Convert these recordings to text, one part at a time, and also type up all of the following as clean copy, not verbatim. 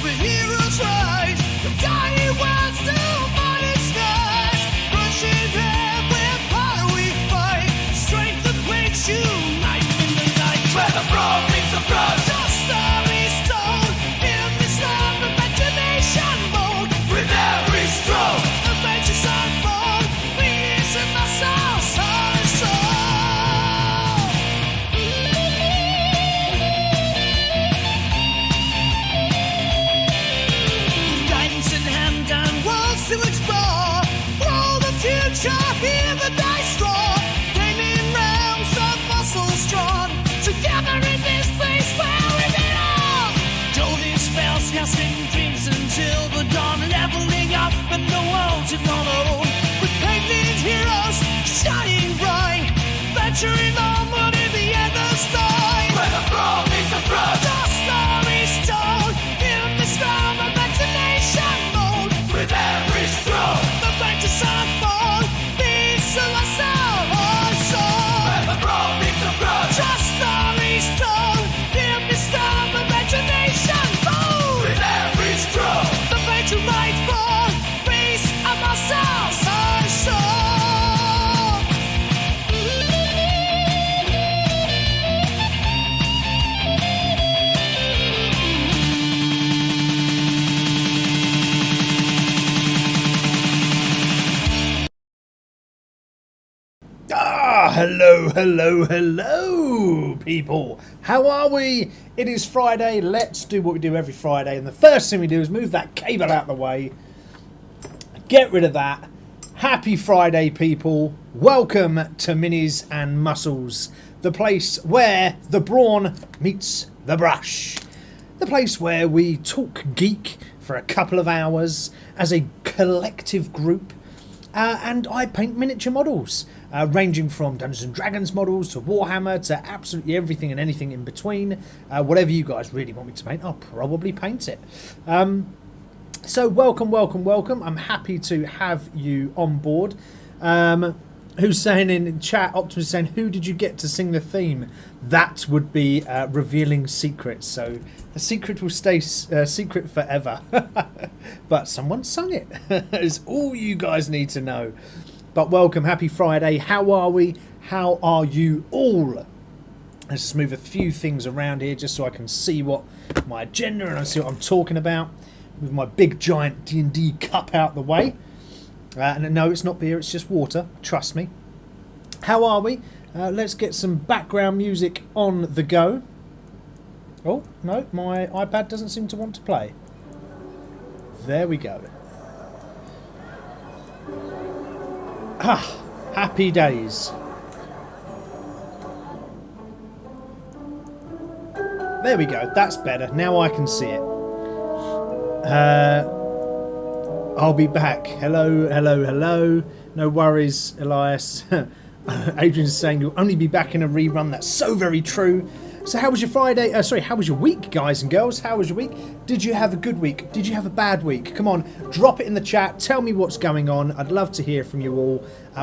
Superheroes rise, the dying world's new mighty skies. Crushing head with power we fight. Strength that breaks you, light in the night. Where the brawn meets the brawn. The story's told in this land of imagination mode. With every stroke, adventures unfold. Peace in the soul, soul and soul. Guidance in hand and worlds to explore. Roll the future, hear the dice roar. Gaming realms of muscles drawn. Together in this place where we belong. Doting spells, casting dreams until the dawn. Leveling up and the world to follow. With painted heroes shining bright. Venturing onward in the endless night. Where the brawn meets the brawn. The story's told in this realm of imagination mode. With every stroke, the vengeance unfold. Peace in the soul, our soul. Where the brawn meets the brawn. The story's told in this realm of imagination mode. With every stroke, the vengeance might fall. Peace of our souls, our soul. Hello, people. How are we? It is Friday. Let's do what we do every Friday. And the first thing we do is move that cable out of the way. Get rid of that. Happy Friday, people. Welcome to Minis and Muscles, the place where the brawn meets the brush. The place where we talk geek for a couple of hours as a collective group. And I paint miniature models, ranging from Dungeons and Dragons models to Warhammer to absolutely everything and anything in between. Whatever you guys really want me to paint, I'll probably paint it. So welcome. I'm happy to have you on board. Who's saying in chat, Optimus saying, who did you get to sing the theme? That would be revealing secrets. So the secret will stay secret forever. But someone sung it. It's all you guys need to know. But welcome, happy Friday. How are we? How are you all? Let's just move a few things around here just so I can see what my agenda and I see what I'm talking about. With my big giant D&D cup out the way. And no, it's not beer, it's just water. Trust me. How are we? Let's get some background music on the go. Oh, no, my iPad doesn't seem to want to play. There we go. Ah, happy days. There we go, that's better. Now I can see it. I'll be back. Hello. No worries, Elias. Adrian's saying you'll only be back in a rerun. That's so very true. So how was your Friday? How was your week, guys and girls? How was your week? Did you have a good week? Did you have a bad week? Come on, drop it in the chat. Tell me what's going on. I'd love to hear from you all.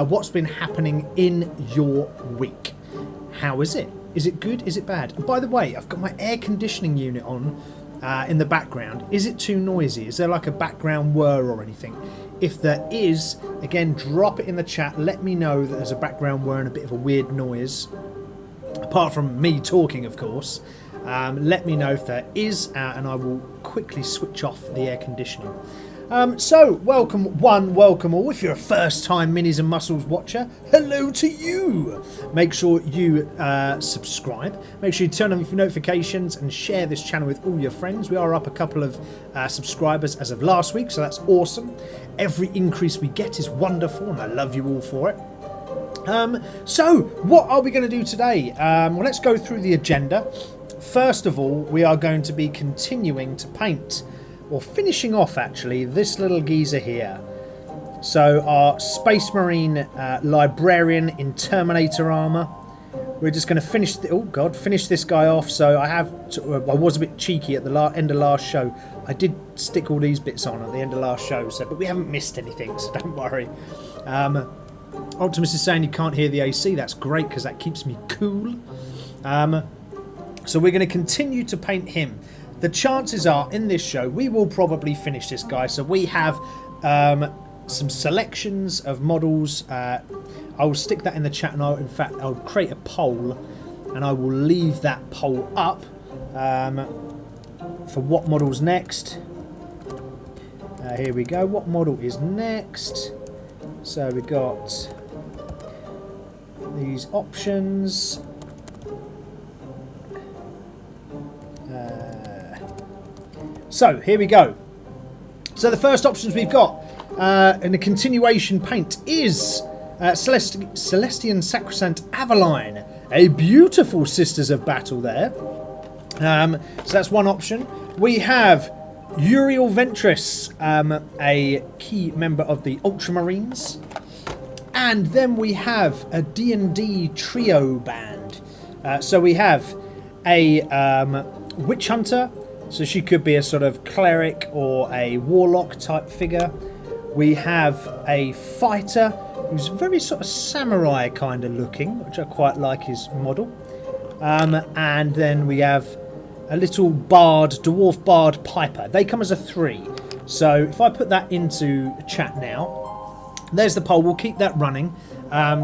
What's been happening in your week? How is it? Is it good? Is it bad? And by the way, I've got my air conditioning unit on in the background. Is it too noisy? Is there like a background whir or anything? If there is, again, drop it in the chat. Let me know that there's a background whir and a bit of a weird noise. Apart from me talking, of course. Let me know if there is, and I will quickly switch off the air conditioning. So, welcome one, welcome all. If you're a first-time Minis and Muscles watcher, hello to you. Make sure you subscribe. Make sure you turn on your notifications and share this channel with all your friends. We are up a couple of subscribers as of last week, so that's awesome. Every increase we get is wonderful, and I love you all for it. So, what are we going to do today? Well, let's go through the agenda. First of all, we are going to be continuing to paint, or finishing off actually, this little geezer here. So our Space Marine Librarian in Terminator armour. We're just going to finish, finish this guy off. So I was a bit cheeky at the end of last show. I did stick all these bits on at the end of last show, but we haven't missed anything, so don't worry. Optimus is saying you can't hear the AC. That's great because that keeps me cool. So we're going to continue to paint him. the chances are in this show we will probably finish this guy. So we have some selections of models. I will stick that in the chat, and in fact I'll create a poll and I will leave that poll up for what model's next. Here we go. What model is next? So we got these options. So here we go. So the first options we've got in the continuation paint is Celestian Sacrosanct Aveline, a beautiful Sisters of Battle there. So that's one option. We have Uriel Ventress, a key member of the Ultramarines. And then we have a D&D trio band. So we have a Witch Hunter. So she could be a sort of cleric or a warlock type figure. We have a fighter who's very sort of samurai kind of looking, which I quite like his model. And then we have a little bard, dwarf bard piper. They come as a 3. So if I put that into chat now, there's the poll. We'll keep that running.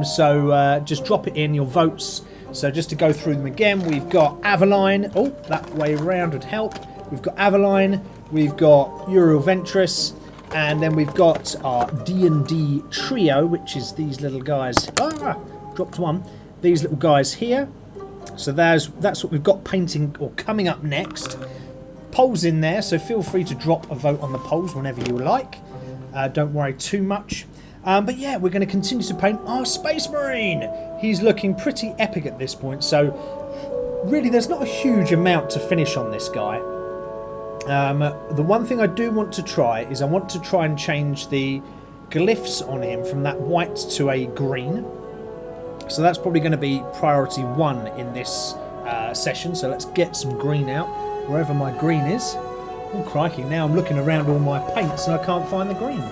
So just drop it in, your votes. So just to go through them again, we've got Aveline. Oh, that way around would help. We've got Aveline, we've got Uriel Ventress, and then we've got our D&D trio, which is these little guys. Ah, dropped one. These little guys here. So that's what we've got painting or coming up next. Polls in there, so feel free to drop a vote on the polls whenever you like. Don't worry too much. But yeah, we're going to continue to paint our Space Marine. He's looking pretty epic at this point, so really there's not a huge amount to finish on this guy. The one thing I do want to try is I want to try and change the glyphs on him from that white to a green. So that's probably going to be priority 1 in this session. So let's get some green out, wherever my green is. Oh crikey, now I'm looking around all my paints and I can't find the green.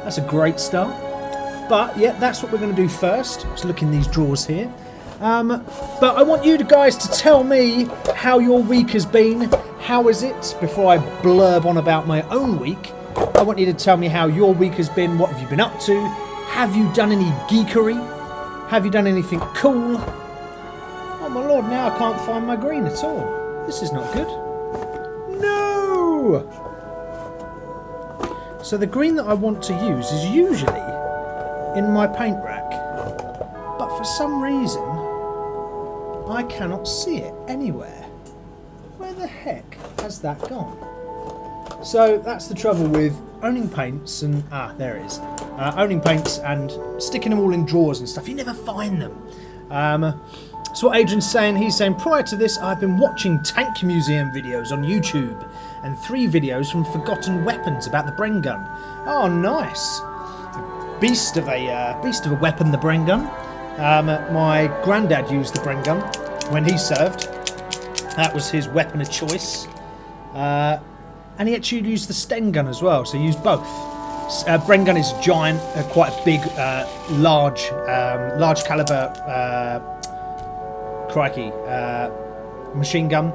That's a great start. But yeah, that's what we're going to do first. Let's look in these drawers here. But I want you guys to tell me how your week has been. How is it? Before I blurb on about my own week, I want you to tell me how your week has been. What have you been up to? Have you done any geekery? Have you done anything cool? Oh my lord, now I can't find my green at all. This is not good. No! So the green that I want to use is usually in my paint rack. But for some reason, I cannot see it anywhere. Where the heck has that gone? So that's the trouble with owning paints and... Ah, there it is. Owning paints and sticking them all in drawers and stuff. You never find them. So what Adrian's saying, he's saying, prior to this, I've been watching Tank Museum videos on YouTube and 3 videos from Forgotten Weapons about the Bren gun. Oh, nice. Beast of a weapon, the Bren gun. My granddad used the Bren gun when he served. That was his weapon of choice. And he actually used the Sten gun as well, so he used both. Bren gun is giant, quite a big, large caliber, machine gun.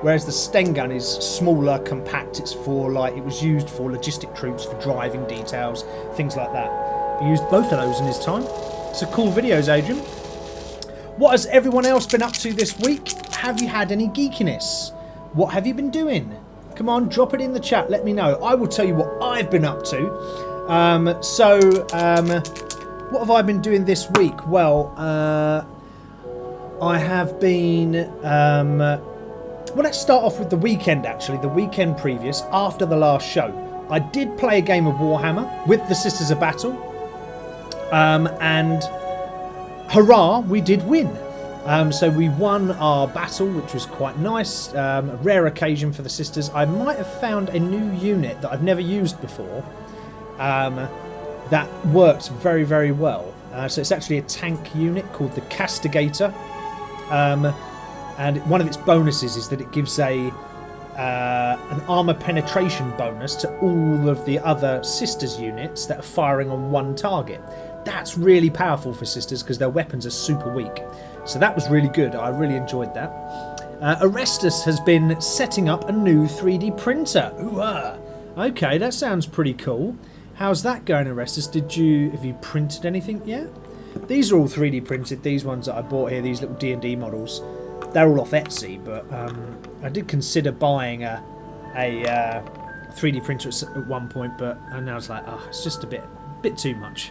Whereas the Sten gun is smaller, compact. It's for it was used for logistic troops, for driving details, things like that. He used both of those in his time. So cool videos, Adrian. What has everyone else been up to this week? Have you had any geekiness? What have you been doing? Come on, drop it in the chat. Let me know. I will tell you what I've been up to. What have I been doing this week? Well, I have been... well, let's start off with the weekend, actually. The weekend previous, after the last show. I did play a game of Warhammer with the Sisters of Battle. And hurrah, we did win. So we won our battle, which was quite nice. A rare occasion for the sisters. I might have found a new unit that I've never used before that worked very, very well. So it's actually a tank unit called the Castigator. And one of its bonuses is that it gives an armor penetration bonus to all of the other sisters units that are firing on one target. That's really powerful for sisters because their weapons are super weak. So that was really good. I really enjoyed that. Arestus has been setting up a new 3D printer. Ooh-ah. Okay, that sounds pretty cool. How's that going, Arestus? Have you printed anything yet? These are all 3D printed. These ones that I bought here, these little D&D models, they're all off Etsy. But I did consider buying a 3D printer at one point, but now it's like, oh, it's just a bit too much.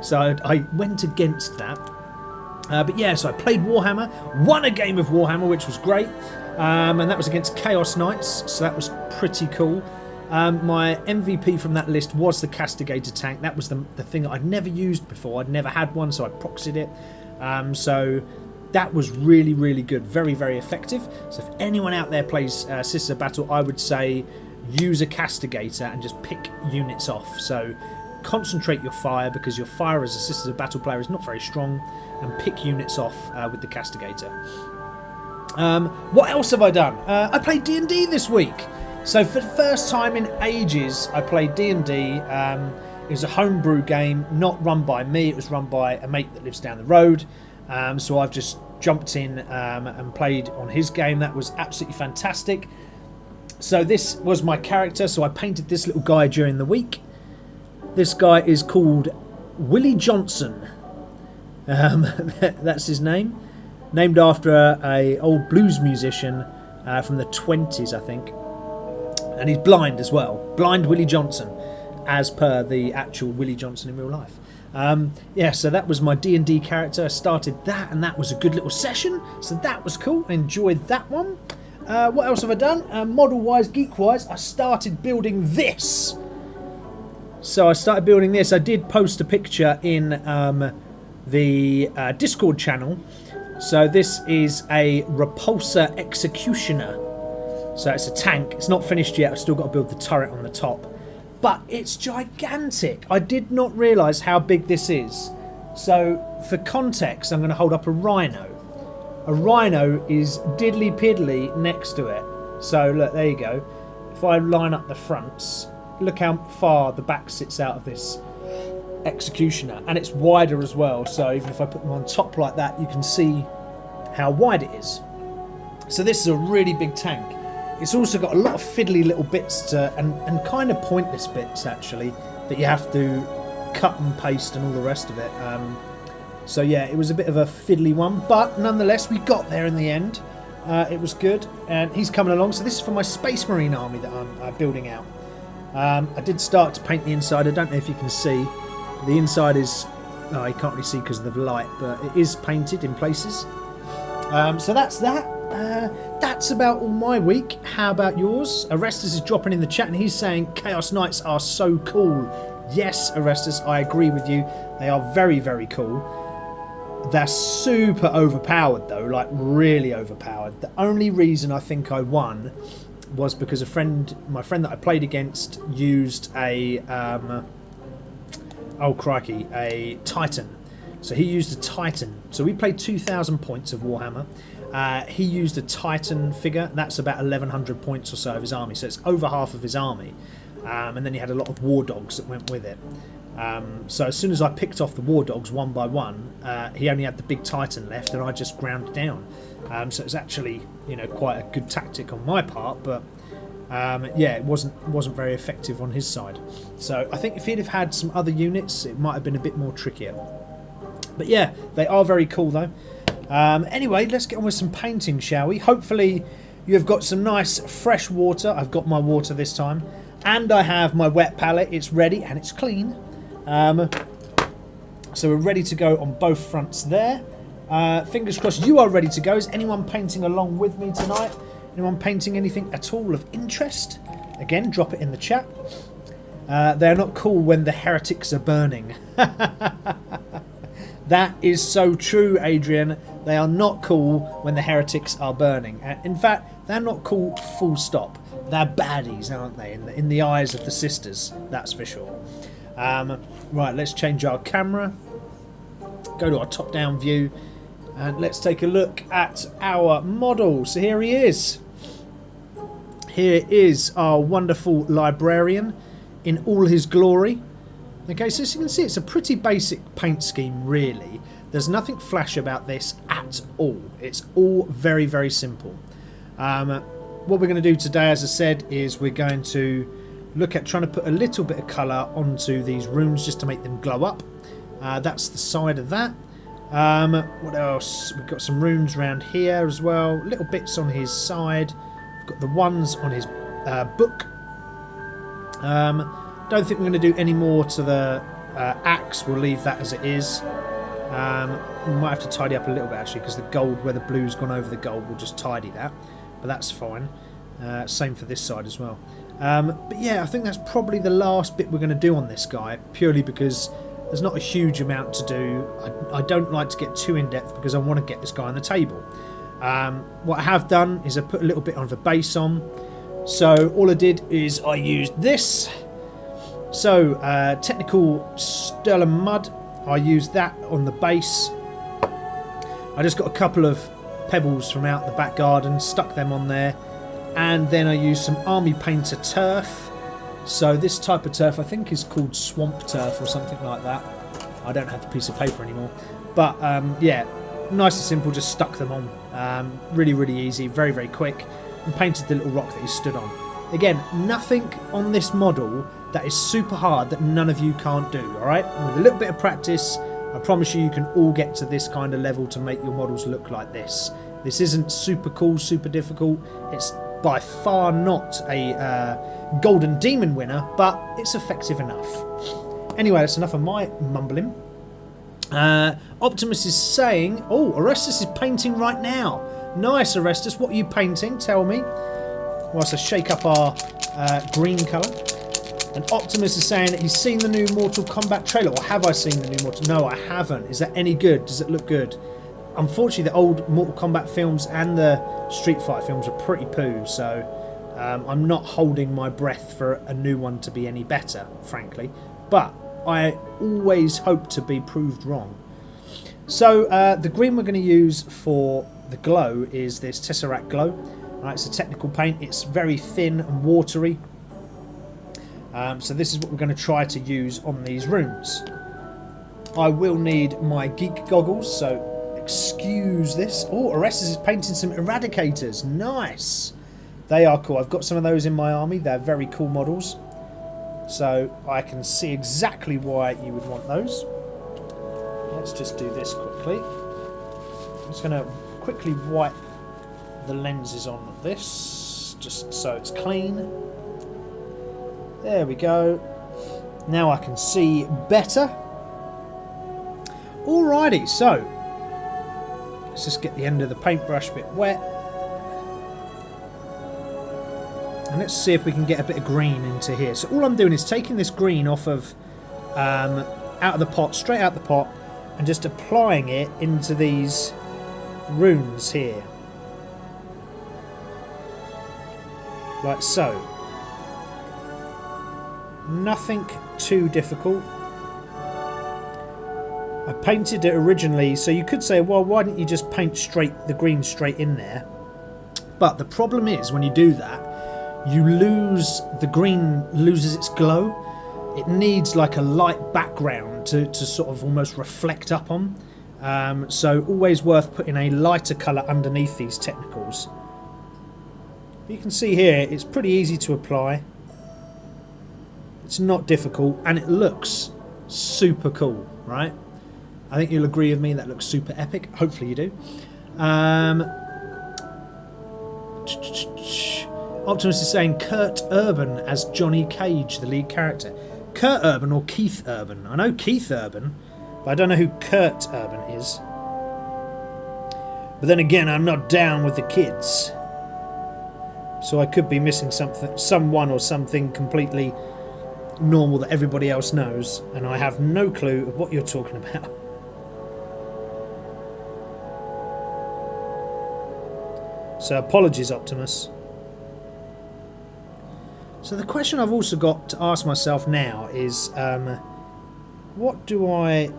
So I went against that. But yeah, so I played Warhammer, won a game of Warhammer, which was great, and that was against Chaos Knights, so that was pretty cool. My MVP from that list was the Castigator tank. That was the thing that I'd never used before. I'd never had one, so I proxied it. So that was really, really good. Very, very effective. So if anyone out there plays Sisters of Battle, I would say use a Castigator and just pick units off. So concentrate your fire, because your fire as a Sisters of Battle player is not very strong, and pick units off with the Castigator. What else have I done? I played D&D this week. So for the first time in ages, I played D&D. It was a homebrew game, not run by me. It was run by a mate that lives down the road. So I've just jumped in and played on his game. That was absolutely fantastic. So this was my character. So I painted this little guy during the week. This guy is called Willie Johnson. That's his name. Named after a old blues musician from the 20s, I think. And he's blind as well. Blind Willie Johnson, as per the actual Willie Johnson in real life. Yeah, so that was my D&D character. I started that, and that was a good little session. So that was cool. I enjoyed that one. What else have I done? Model-wise, geek-wise, I started building this. So I started building this. I did post a picture in the Discord channel. So this is a Repulsor Executioner. So it's a tank. It's not finished yet. I've still got to build the turret on the top. But it's gigantic. I did not realise how big this is. So for context, I'm going to hold up a rhino. A rhino is diddly piddly next to it. So look, there you go. If I line up the fronts, look how far the back sits out of this Executioner. And it's wider as well. So even if I put them on top like that, you can see how wide it is. So this is a really big tank. It's also got a lot of fiddly little bits and kind of pointless bits, actually, that you have to cut and paste and all the rest of it. So yeah, it was a bit of a fiddly one, but nonetheless, we got there in the end. It was good, and he's coming along. So this is for my Space Marine army that I'm building out. I did start to paint the inside. I don't know if you can see. The inside is... Oh, you can't really see because of the light, but it is painted in places. So that's that. That's about all my week. How about yours? Arestus is dropping in the chat and he's saying Chaos Knights are so cool. Yes, Arestus, I agree with you. They are very, very cool. They're super overpowered though, like really overpowered. The only reason I think I won was because my friend that I played against used a a Titan. So he used a Titan. So we played 2,000 points of Warhammer. He used a Titan figure. That's about 1,100 points or so of his army. So it's over half of his army. And then he had a lot of war dogs that went with it. So as soon as I picked off the war dogs one by one, he only had the big Titan left, and I just ground it down. So it's actually, quite a good tactic on my part, but yeah, it wasn't very effective on his side. So I think if he'd have had some other units, it might have been a bit more trickier. But yeah, they are very cool though. Anyway, let's get on with some painting, shall we? Hopefully you've got some nice fresh water. I've got my water this time, and I have my wet palette. It's ready and it's clean. So we're ready to go on both fronts there. Fingers crossed you are ready to go. Is anyone painting along with me tonight? Anyone painting anything at all of interest? Again, drop it in the chat. They're not cool when the heretics are burning. That is so true, Adrian. They are not cool when the heretics are burning. In fact, they're not cool full stop. They're baddies, aren't they? In the eyes of the sisters, that's for sure. Right, let's change our camera. Go to our top-down view. And let's take a look at our model. So here he is. Here is our wonderful librarian in all his glory. Okay, so as you can see, it's a pretty basic paint scheme, really. There's nothing flash about this at all. It's all very, very simple. What we're going to do today, as I said, is we're going to look at trying to put a little bit of colour onto these runes just to make them glow up. That's the side of that. What else? We've got some runes around here as well. Little bits on his side. We've got the ones on his book. Don't think we're going to do any more to the axe. We'll leave that as it is. We might have to tidy up a little bit actually, because the gold, where the blue's gone over the gold, we'll just tidy that. But that's fine. Same for this side as well. But yeah, I think that's probably the last bit we're going to do on this guy, purely because there's not a huge amount to do. I don't like to get too in-depth because I want to get this guy on the table. What I have done is I put a little bit of a base on. So all I did is I used this. So technical sterling mud, I used that on the base. I just got a couple of pebbles from out the back garden, stuck them on there, and then I used some army painter turf. So this type of turf I think is called swamp turf or something like that. I don't have the piece of paper anymore, but yeah, nice and simple, just stuck them on. Really, really easy, very, very quick, and painted the little rock that he stood on. Again, nothing on this model that is super hard that none of you can't do, alright? With a little bit of practice, I promise you can all get to this kind of level to make your models look like this. This isn't super cool, super difficult. It's by far not a golden demon winner, but it's effective enough. Anyway, that's enough of my mumbling. Optimus is saying, oh, Orestes is painting right now. Nice, Orestes. What are you painting? Tell me. Whilst I shake up our green colour. And Optimus is saying that he's seen the new Mortal Kombat trailer. Or have I seen the new Mortal? No, I haven't. Is that any good? Does it look good? Unfortunately, the old Mortal Kombat films and the Street Fighter films are pretty poo, so I'm not holding my breath for a new one to be any better, frankly. But I always hope to be proved wrong. So the green we're going to use for the glow is this Tesseract Glow. Right, it's a technical paint. It's very thin and watery. So this is what we're going to try to use on these runes. I will need my geek goggles, so excuse this. Oh, Orestes is painting some Eradicators. Nice. They are cool. I've got some of those in my army. They're very cool models. So I can see exactly why you would want those. Let's just do this quickly. I'm just going to quickly wipe the lenses on this, just so it's clean. There we go. Now I can see better. Alrighty, so let's just get the end of the paintbrush a bit wet. And let's see if we can get a bit of green into here. So all I'm doing is taking this green off of, out of the pot, straight out the pot, and just applying it into these runes here. Like so. Nothing too difficult. I painted it originally, so you could say, well, why didn't you just paint the green straight in there? But the problem is, when you do that, the green loses its glow. It needs like a light background to sort of almost reflect up on. So always worth putting a lighter colour underneath these technicals. You can see here, it's pretty easy to apply. It's not difficult, and it looks super cool, right? I think you'll agree with me, that looks super epic. Hopefully you do. Optimus is saying Kurt Urban as Johnny Cage, the lead character. Kurt Urban or Keith Urban? I know Keith Urban, but I don't know who Kurt Urban is. But then again, I'm not down with the kids. So I could be missing someone or something completely normal that everybody else knows, and I have no clue of what you're talking about. So apologies, Optimus. So the question I've also got to ask myself now is, what do I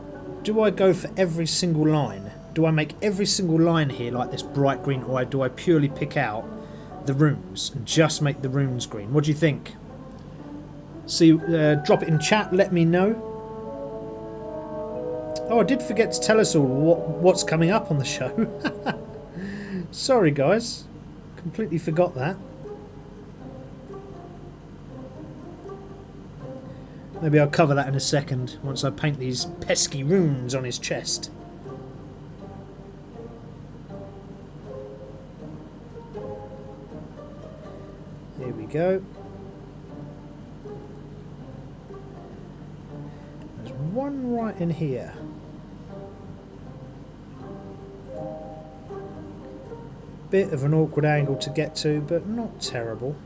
go for every single line? Do I make every single line here like this bright green, or do I purely pick out the runes and just make the runes green? What do you think? See, drop it in chat, let me know. Oh, I did forget to tell us all what's coming up on the show. Sorry, guys. Completely forgot that. Maybe I'll cover that in a second once I paint these pesky runes on his chest. Here we go. There's one right in here. Bit of an awkward angle to get to, but not terrible.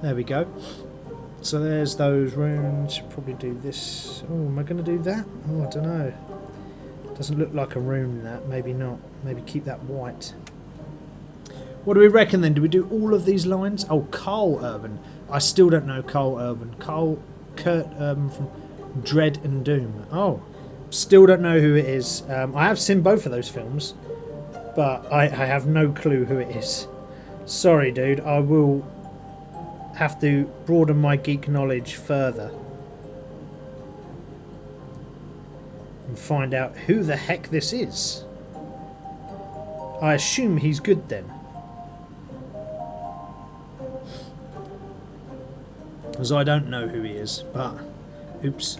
There we go. So there's those runes. Probably do this. Oh, am I going to do that? Oh, I don't know. Doesn't look like a rune, that. Maybe not. Maybe keep that white. What do we reckon then? Do we do all of these lines? Oh, Carl Urban. I still don't know Carl Urban. Kurt Urban from Dread and Doom. Oh, still don't know who it is. I have seen both of those films, but I have no clue who it is. Sorry, dude. I will have to broaden my geek knowledge further and find out who the heck this is. I assume he's good then, because I don't know who he is, but oops.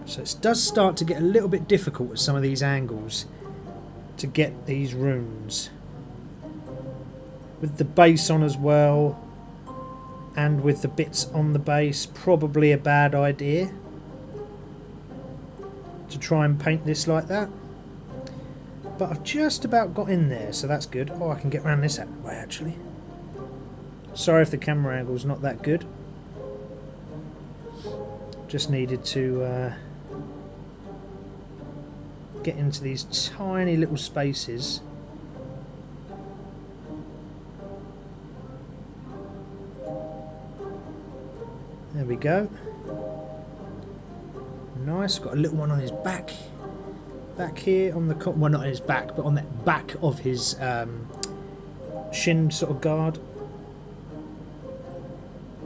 So it does start to get a little bit difficult with some of these angles to get these runes. With the base on as well, and with the bits on the base, probably a bad idea to try and paint this like that. But I've just about got in there, so that's good. Oh, I can get around this way actually. Sorry if the camera angle's not that good. Just needed to get into these tiny little spaces. There we go. Nice. Got a little one on his back. Back here on the well, not on his back, but on the back of his shin sort of guard.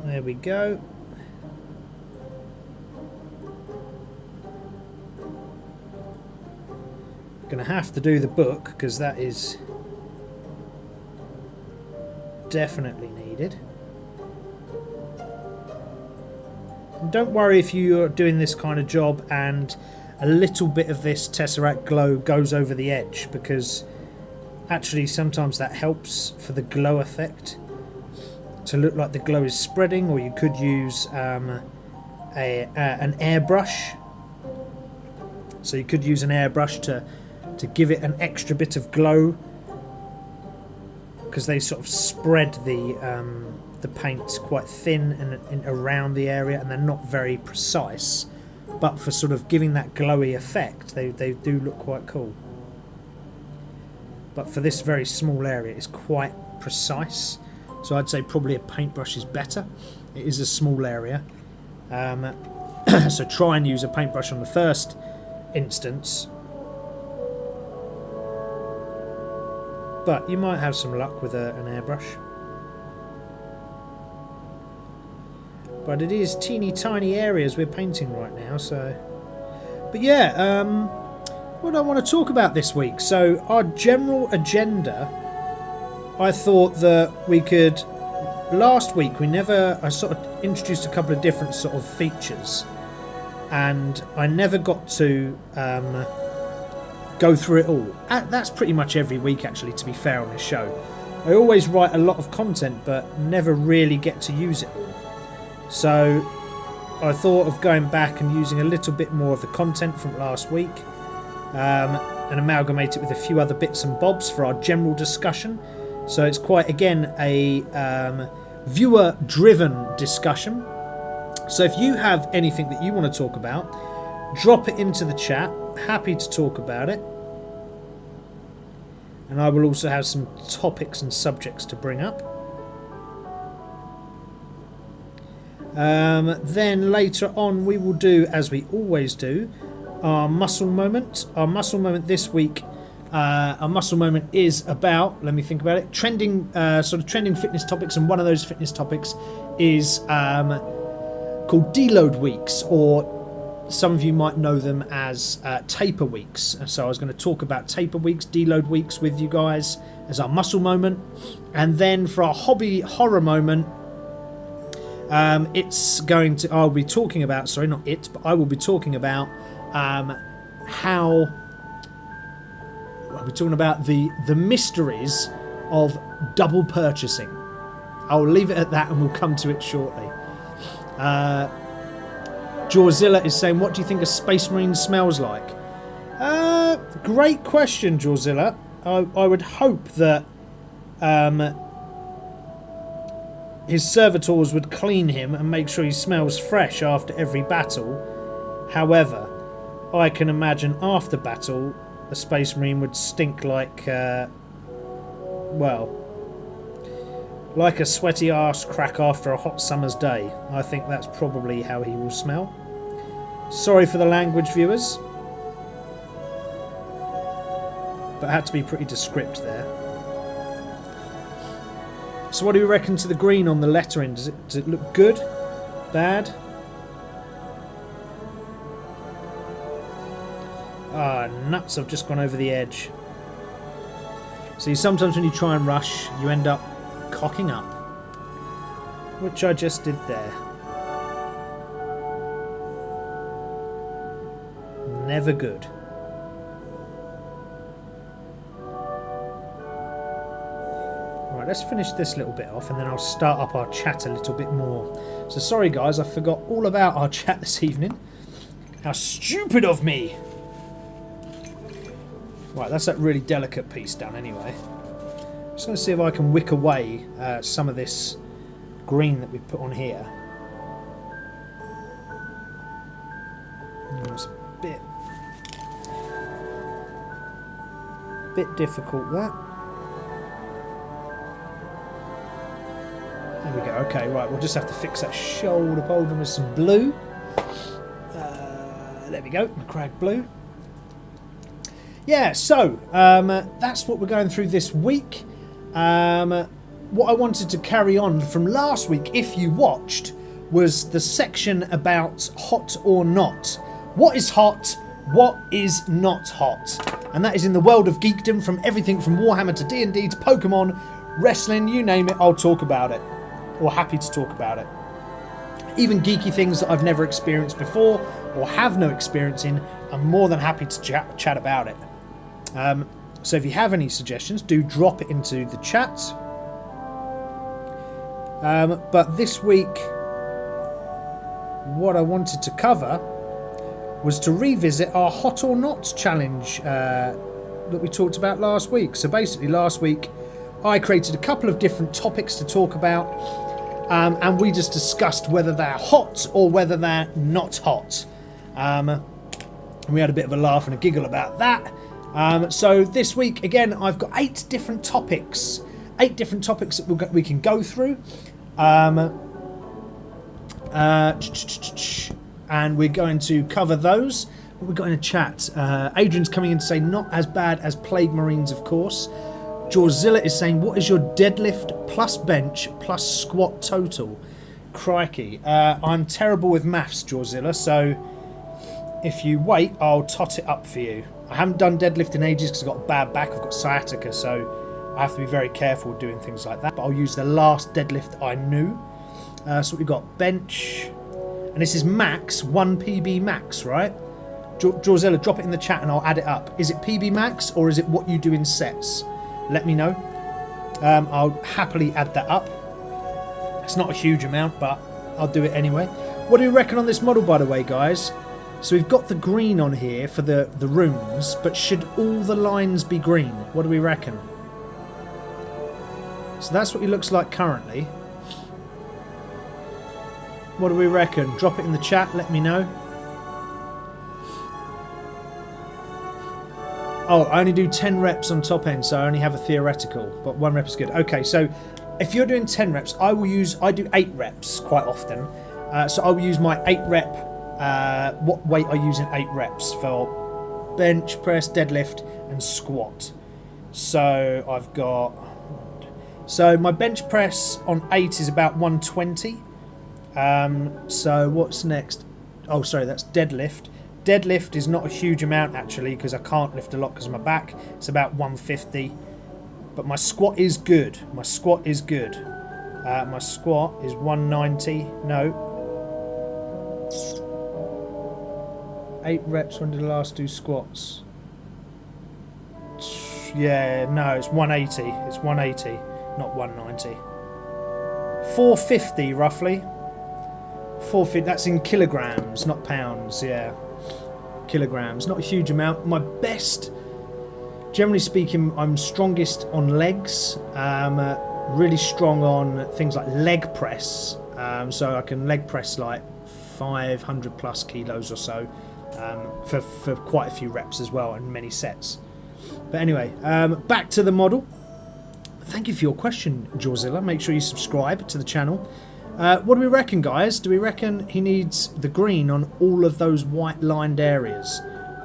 There we go. Going to have to do the book because that is definitely needed. And don't worry if you're doing this kind of job and a little bit of this Tesseract glow goes over the edge, because actually sometimes that helps for the glow effect to look like the glow is spreading. Or you could use an airbrush. So you could use an airbrush to give it an extra bit of glow, because they sort of spread the paints quite thin and around the area, and they're not very precise, but for sort of giving that glowy effect they do look quite cool. But for this very small area it's quite precise, so I'd say probably a paintbrush is better. It is a small area, so try and use a paintbrush on the first instance. But you might have some luck with an airbrush. But it is teeny tiny areas we're painting right now, so... But yeah, what do I want to talk about this week? So our general agenda, I thought that we could... Last week I sort of introduced a couple of different sort of features, and I never got to go through it all. That's pretty much every week actually, to be fair, on this show. I always write a lot of content but never really get to use it all. So I thought of going back and using a little bit more of the content from last week and amalgamate it with a few other bits and bobs for our general discussion. So it's quite, again, a viewer driven discussion. So if you have anything that you want to talk about, drop it into the chat. Happy to talk about it. And I will also have some topics and subjects to bring up. Then later on we will do, as we always do, our muscle moment. Our muscle moment this week, Our muscle moment is about, let me think about it, trending fitness topics, and one of those fitness topics is called deload weeks, or some of you might know them as taper weeks. So I was going to talk about taper weeks, deload weeks with you guys as our muscle moment. And then for our hobby horror moment, I'll be talking about, sorry, not it, but I will be talking about we're talking about the mysteries of double purchasing. I'll leave it at that and we'll come to it shortly. Jawzilla is saying, what do you think a Space Marine smells like? Great question, Jawzilla. I would hope that his servitors would clean him and make sure he smells fresh after every battle. However, I can imagine after battle a Space Marine would stink like, like a sweaty arse crack after a hot summer's day. I think that's probably how he will smell. Sorry for the language, viewers, but I had to be pretty descriptive there. So what do you reckon to the green on the lettering? Does it look good? Bad? Ah, nuts, I've just gone over the edge. See, sometimes when you try and rush, you end up cocking up. Which I just did there. Never good. Right, let's finish this little bit off and then I'll start up our chat a little bit more. So sorry guys, I forgot all about our chat this evening. How stupid of me! Right, that's that really delicate piece done anyway. Just going to see if I can wick away some of this green that we've put on here. It's a bit difficult, that. There we go. Okay, right, we'll just have to fix that shoulder pauldron with some blue. There we go, the crag blue. Yeah, so that's what we're going through this week. What I wanted to carry on from last week, if you watched, was the section about hot or not. What is hot? What is not hot? And that is in the world of geekdom, from everything from Warhammer to D&D to Pokemon, wrestling, you name it, I'll talk about it. Or happy to talk about it. Even geeky things that I've never experienced before or have no experience in, I'm more than happy to chat about it. So if you have any suggestions, do drop it into the chat. But this week, what I wanted to cover was to revisit our Hot or Not challenge that we talked about last week. So basically last week, I created a couple of different topics to talk about, and we just discussed whether they're hot or whether they're not hot. We had a bit of a laugh and a giggle about that. So this week, again, I've got 8 different topics. 8 different topics that we can go through. And we're going to cover those. What we've got in a chat. Adrian's coming in to say, not as bad as Plague Marines, of course. Jawzilla is saying, what is your deadlift plus bench plus squat total? Crikey. I'm terrible with maths, Jawzilla, so if you wait, I'll tot it up for you. I haven't done deadlift in ages because I've got a bad back, I've got sciatica, so I have to be very careful doing things like that. But I'll use the last deadlift I knew. So we've got bench, and this is max, 1 PB max, right? Jawzilla, drop it in the chat and I'll add it up. Is it PB max or is it what you do in sets? Let me know. I'll happily add that up. It's not a huge amount, but I'll do it anyway. What do you reckon on this model, by the way, guys? So we've got the green on here for the runes, but should all the lines be green? What do we reckon? So that's what he looks like currently. What do we reckon? Drop it in the chat, let me know. Oh, I only do 10 reps on top end, so I only have a theoretical, but 1 rep is good. Okay, so if you're doing 10 reps, I do 8 reps quite often. So I will use my 8 rep. What weight I use in 8 reps for bench press, deadlift, and squat. So I've got... So my bench press on 8 is about 120. So what's next? Oh, sorry, that's deadlift. Deadlift is not a huge amount actually because I can't lift a lot because of my back. It's about 150. But my squat is good. My squat is good. My squat is 190. No. 8 reps. When did I last do squats? Yeah, no, it's 180. It's 180, not 190. 450 roughly. 450. That's in kilograms, not pounds. Yeah, kilograms. Not a huge amount. My best, generally speaking, I'm strongest on legs. Really strong on things like leg press. So I can leg press like 500 plus kilos or so for quite a few reps as well and many sets. But anyway, back to the model. Thank you for your question, Jawzilla. Make sure you subscribe to the channel. What do we reckon, guys? Do we reckon he needs the green on all of those white lined areas?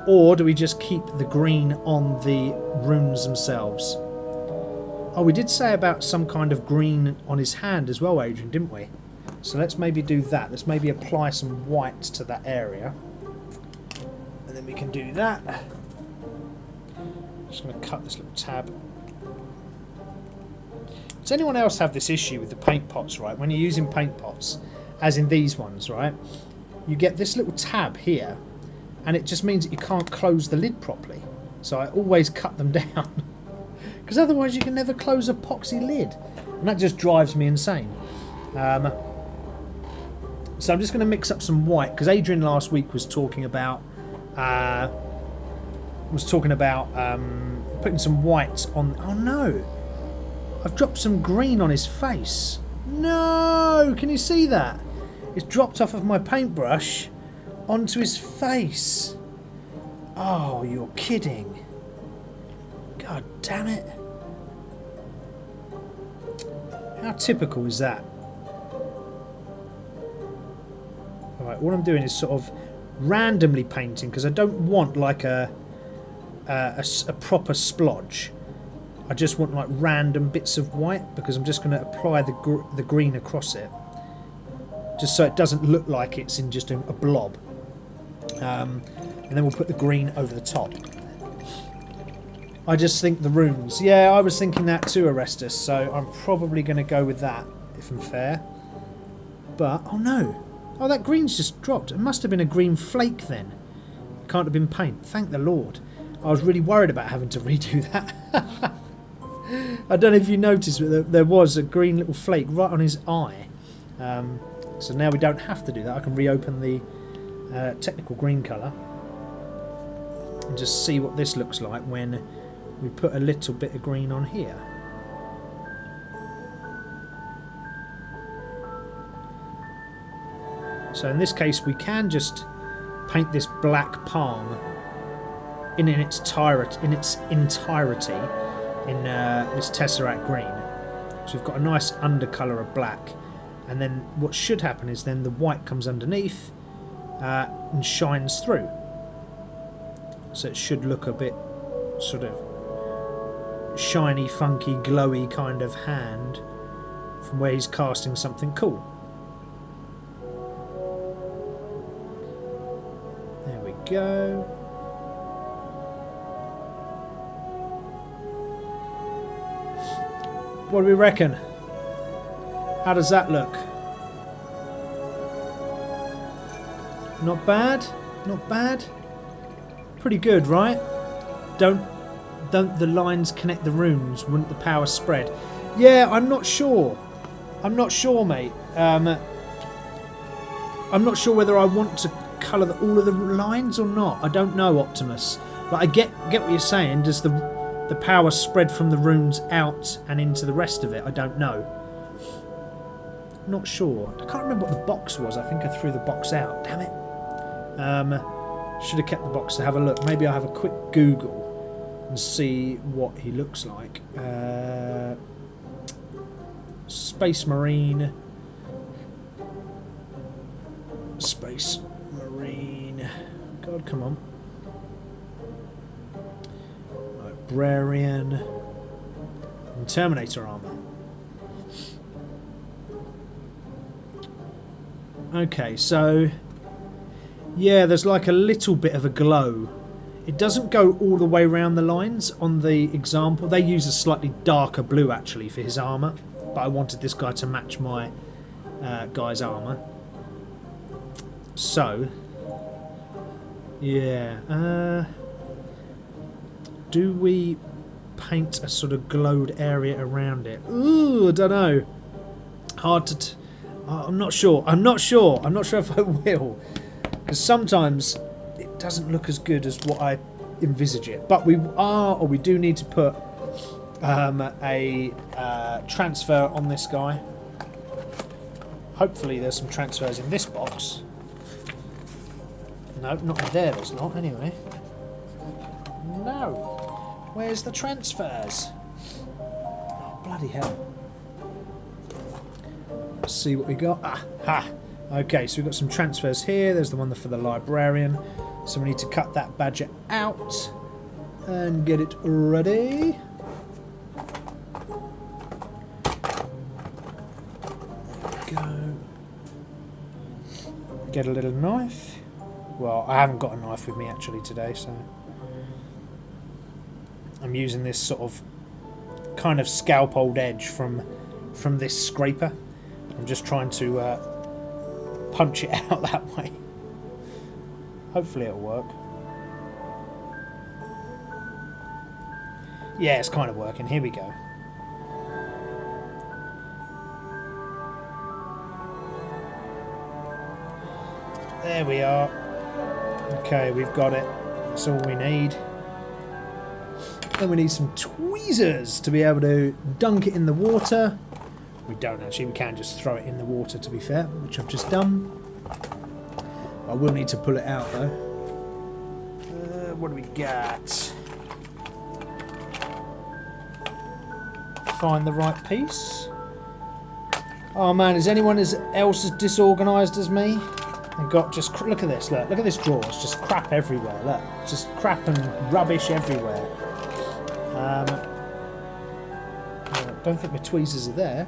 Or do we just keep the green on the runes themselves? Oh, we did say about some kind of green on his hand as well, Adrian, didn't we? So let's maybe do that. Let's maybe apply some white to that area. And then we can do that. Just going to cut this little tab. Does anyone else have this issue with the paint pots, right? When you're using paint pots, as in these ones, right? You get this little tab here, and it just means that you can't close the lid properly. So I always cut them down. Because otherwise you can never close a epoxy lid. And that just drives me insane. So I'm just going to mix up some white, because Adrian last week was talking about... putting some white on... Oh no! I've dropped some green on his face. No! Can you see that? It's dropped off of my paintbrush onto his face. Oh, you're kidding. God damn it. How typical is that? Alright, what I'm doing is sort of randomly painting because I don't want like a proper splodge. I just want like random bits of white because I'm just going to apply the green across it, just so it doesn't look like it's in just a blob. And then we'll put the green over the top. I just think the runes. Yeah, I was thinking that too, Orestes. So I'm probably going to go with that if I'm fair. But oh no! Oh, that green's just dropped. It must have been a green flake then. It can't have been paint. Thank the Lord. I was really worried about having to redo that. I don't know if you noticed, but there was a green little flake right on his eye. So now we don't have to do that. I can reopen the technical green colour and just see what this looks like when we put a little bit of green on here. So in this case we can just paint this black palm in its entirety in this Tesseract green. So we've got a nice undercolour of black, and then what should happen is then the white comes underneath and shines through. So it should look a bit sort of shiny, funky, glowy kind of hand from where he's casting something cool. There we go. What do we reckon? How does that look? Not bad? Not bad? Pretty good, right? Don't the lines connect the runes? Wouldn't the power spread? Yeah, I'm not sure. I'm not sure, mate. I'm not sure whether I want to colour all of the lines or not. I don't know, Optimus. But I get what you're saying. Does the power spread from the runes out and into the rest of it? I don't know. Not sure. I can't remember what the box was. I think I threw the box out. Damn it. Should have kept the box to have a look. Maybe I'll have a quick Google and see what he looks like. Space Marine. Space Marine. God, come on. librarian, and Terminator armor. Okay, so yeah, there's like a little bit of a glow. It doesn't go all the way around the lines on the example. They use a slightly darker blue actually for his armour, but I wanted this guy to match my guy's armour. So, yeah, do we paint a sort of glowed area around it? Ooh, I don't know. Hard to... I'm not sure. I'm not sure if I will. Because sometimes it doesn't look as good as what I envisage it. But we do need to put a transfer on this guy. Hopefully there's some transfers in this box. No, not in there, there's not, anyway. No. Where's the transfers? Oh, bloody hell. Let's see what we got. Ah, ha! Okay, so we've got some transfers here. There's the one for the librarian. So we need to cut that badger out and get it ready. There we go. Get a little knife. Well, I haven't got a knife with me actually today, so I'm using this sort of kind of scalpel edge from this scraper. I'm just trying to punch it out that way. Hopefully it'll work. Yeah, it's kind of working. Here we go. There we are. Okay, we've got it. That's all we need. Then we need some tweezers to be able to dunk it in the water. We don't actually, we can just throw it in the water to be fair, which I've just done. I will need to pull it out though. What do we got? Find the right piece. Oh man, is anyone else as disorganised as me? And got just, look at this, look at this drawer, it's just crap everywhere, look, just crap and rubbish everywhere. I don't think my tweezers are there.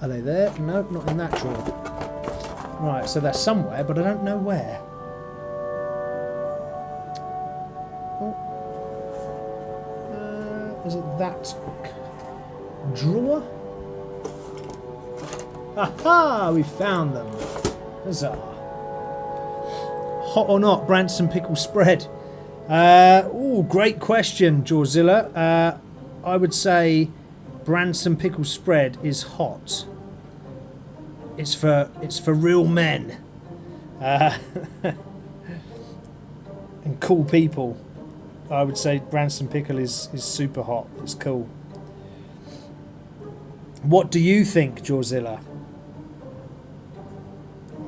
Are they there? Nope, not in that drawer. Right, so they're somewhere, but I don't know where. Oh. Is it that drawer? Aha! We found them. Huzzah. Hot or not, Branson pickle spread? Oh, great question, Jawzilla. I would say Branson pickle spread is hot. It's for real men. And cool people. I would say Branson pickle is super hot. It's cool. What do you think, Jawzilla?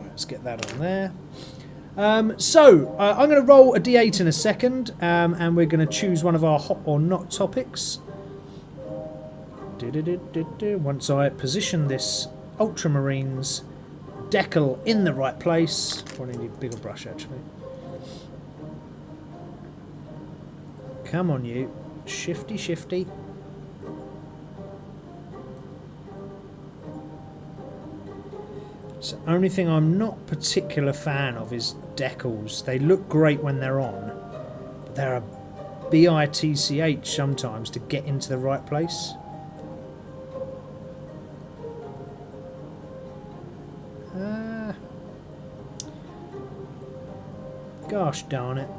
Let's get that on there. So, I'm going to roll a d8 in a second, and we're going to choose one of our hot or not topics. Once I position this Ultramarines decal in the right place. Probably need a bigger brush, actually. Come on, you. Shifty, shifty. So, only thing I'm not particular fan of is decals. They look great when they're on, but they're a bitch sometimes to get into the right place. Gosh darn it.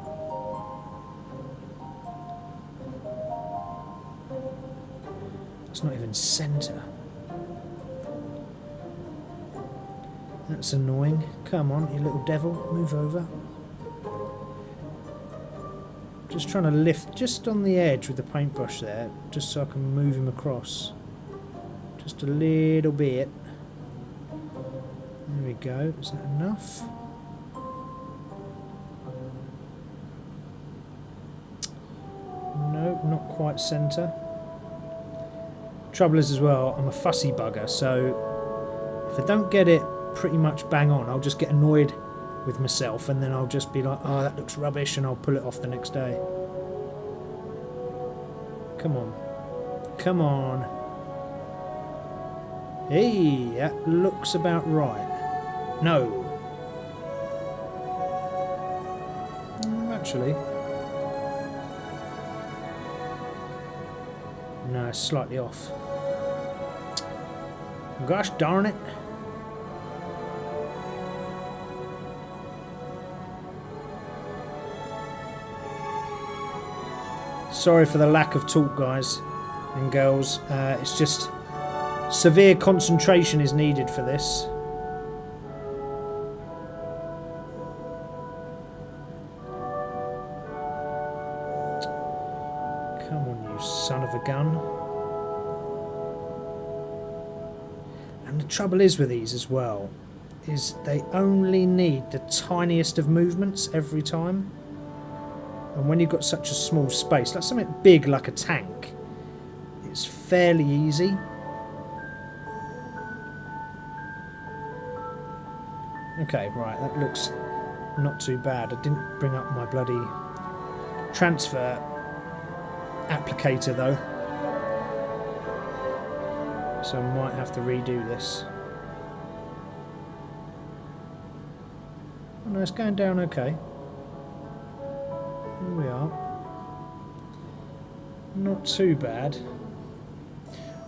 It's not even centre. That's annoying. Come on, you little devil. Move over. Just trying to lift just on the edge with the paintbrush there, just so I can move him across. Just a little bit. There we go. Is that enough? No, not quite centre. Trouble is as well, I'm a fussy bugger, so if I don't get it pretty much bang on, I'll just get annoyed with myself, and then I'll just be like, oh, that looks rubbish, and I'll pull it off the next day. Come on. Come on. Hey, that looks about right. No. Actually. No, it's slightly off. Gosh darn it. Sorry for the lack of talk, guys and girls. It's just severe concentration is needed for this. Come on, you son of a gun. And the trouble is with these as well, is they only need the tiniest of movements every time. And when you've got such a small space, like something big like a tank, it's fairly easy. Okay, right, that looks not too bad. I didn't bring up my bloody transfer applicator though. So I might have to redo this. Oh no, it's going down okay. Here we are. Not too bad.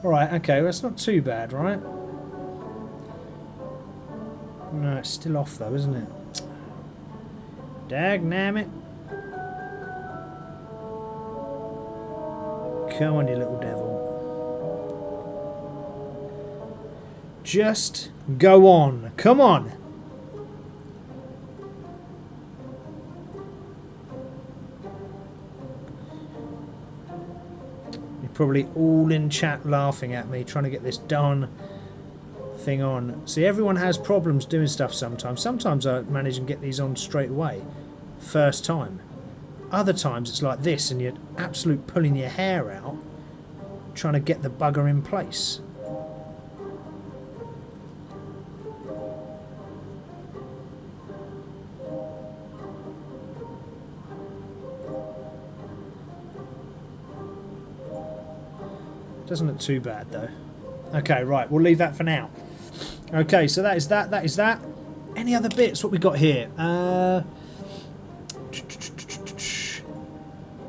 Alright, okay, well, that's not too bad, right? No, it's still off though, isn't it? Dagnammit. Come on, you little devil. Just go on. Come on. You're probably all in chat laughing at me, trying to get this darn thing on. See, everyone has problems doing stuff sometimes. Sometimes I manage and get these on straight away. First time. Other times it's like this and you're absolute pulling your hair out trying to get the bugger in place. Doesn't look too bad though. Okay, right, we'll leave that for now. Okay, so that is that, that is that. Any other bits? What we got here?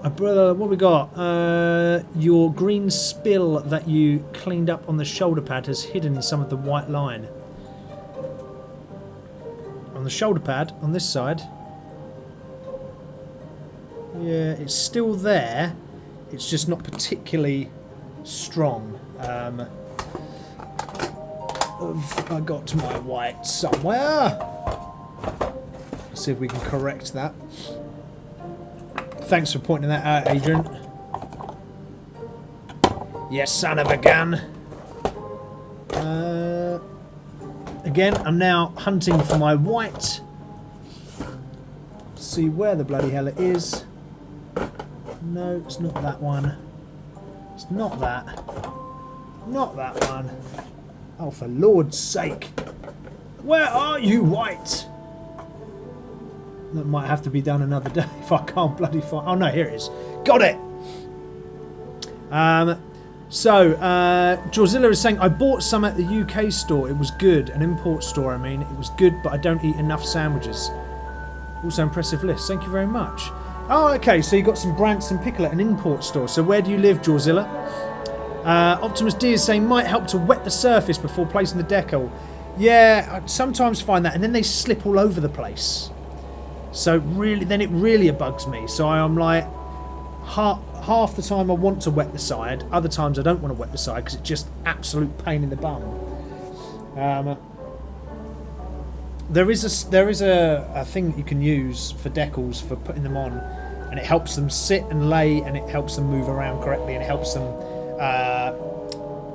What we got? Your green spill that you cleaned up on the shoulder pad has hidden some of the white line. On the shoulder pad, on this side. Yeah, it's still there. It's just not particularly strong. I got my white somewhere. Let's see if we can correct that. Thanks for pointing that out, Adrian. You son of a gun. Again, I'm now hunting for my white. See where the bloody hell it is. No, it's not that one. It's not that. Not that one. Oh, for Lord's sake. Where are you, white? That might have to be done another day if I can't bloody find... Oh, no, here it is. Got it! Jorzilla is saying, I bought some at the UK store. It was good. An import store, I mean. It was good, but I don't eat enough sandwiches. Also impressive list. Thank you very much. Oh, okay, so you got some Branson pickle at an import store. So where do you live, Jorzilla? Optimus D is saying, might help to wet the surface before placing the decal. Yeah, I sometimes find that, and then they slip all over the place. So really, then it really bugs me. So I'm like, half the time I want to wet the side, other times I don't want to wet the side because it's just absolute pain in the bum. There is a thing that you can use for decals for putting them on, and it helps them sit and lay, and it helps them move around correctly, and it helps them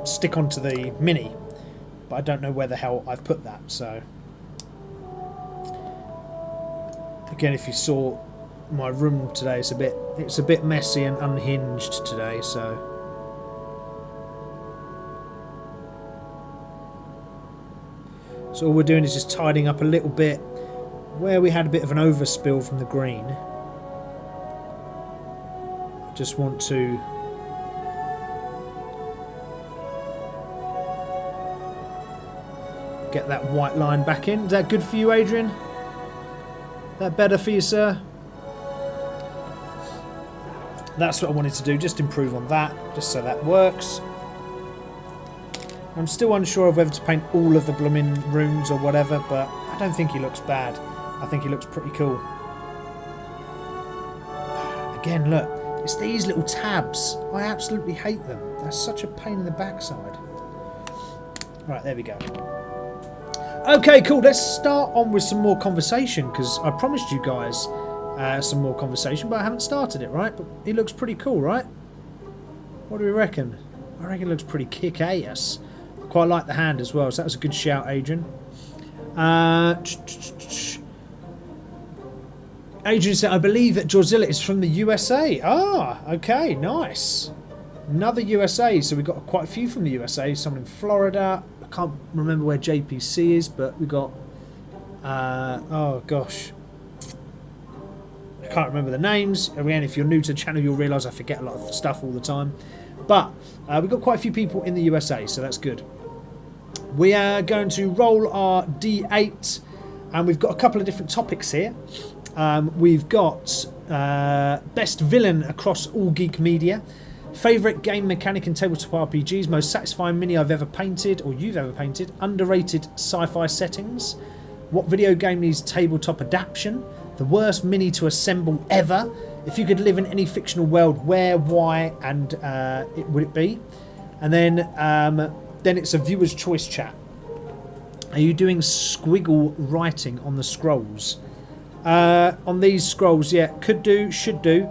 stick onto the Mini. But I don't know where the hell I've put that. So again, if you saw my room today, it's a bit messy and unhinged today. So all we're doing is just tidying up a little bit where we had a bit of an overspill from the green. Just want to Get that white line back in. Is that good for you, Adrian? That better for you, sir? That's what I wanted to do, just improve on that, just so that works. I'm still unsure of whether to paint all of the blooming rooms or whatever, but I don't think he looks bad. I think he looks pretty cool. Again, look, it's these little tabs. I absolutely hate them. They're such a pain in the backside. Right, there we go. Okay, cool. Let's start on with some more conversation, because I promised you guys some more conversation, but I haven't started it, right? But it looks pretty cool, right? What do we reckon? I reckon it looks pretty kick-ass. I quite like the hand as well, so that was a good shout, Adrian. Adrian said, I believe that Jorzilla is from the USA. Ah, okay, nice. Another USA, so we've got quite a few from the USA. Someone in Florida. I can't remember where JPC is, but we got... oh, gosh. I can't remember the names. Again, if you're new to the channel, you'll realise I forget a lot of stuff all the time. But we've got quite a few people in the USA, so that's good. We are going to roll our D8, and we've got a couple of different topics here. We've got best villain across all geek media, favourite game mechanic in tabletop RPGs, most satisfying mini I've ever painted or you've ever painted, underrated sci-fi settings, what video game needs tabletop adaptation, the worst mini to assemble ever, if you could live in any fictional world, where, why, and would it be? And then it's a viewer's choice chat. Are you doing squiggle writing on the scrolls? On these scrolls, yeah, could do, should do.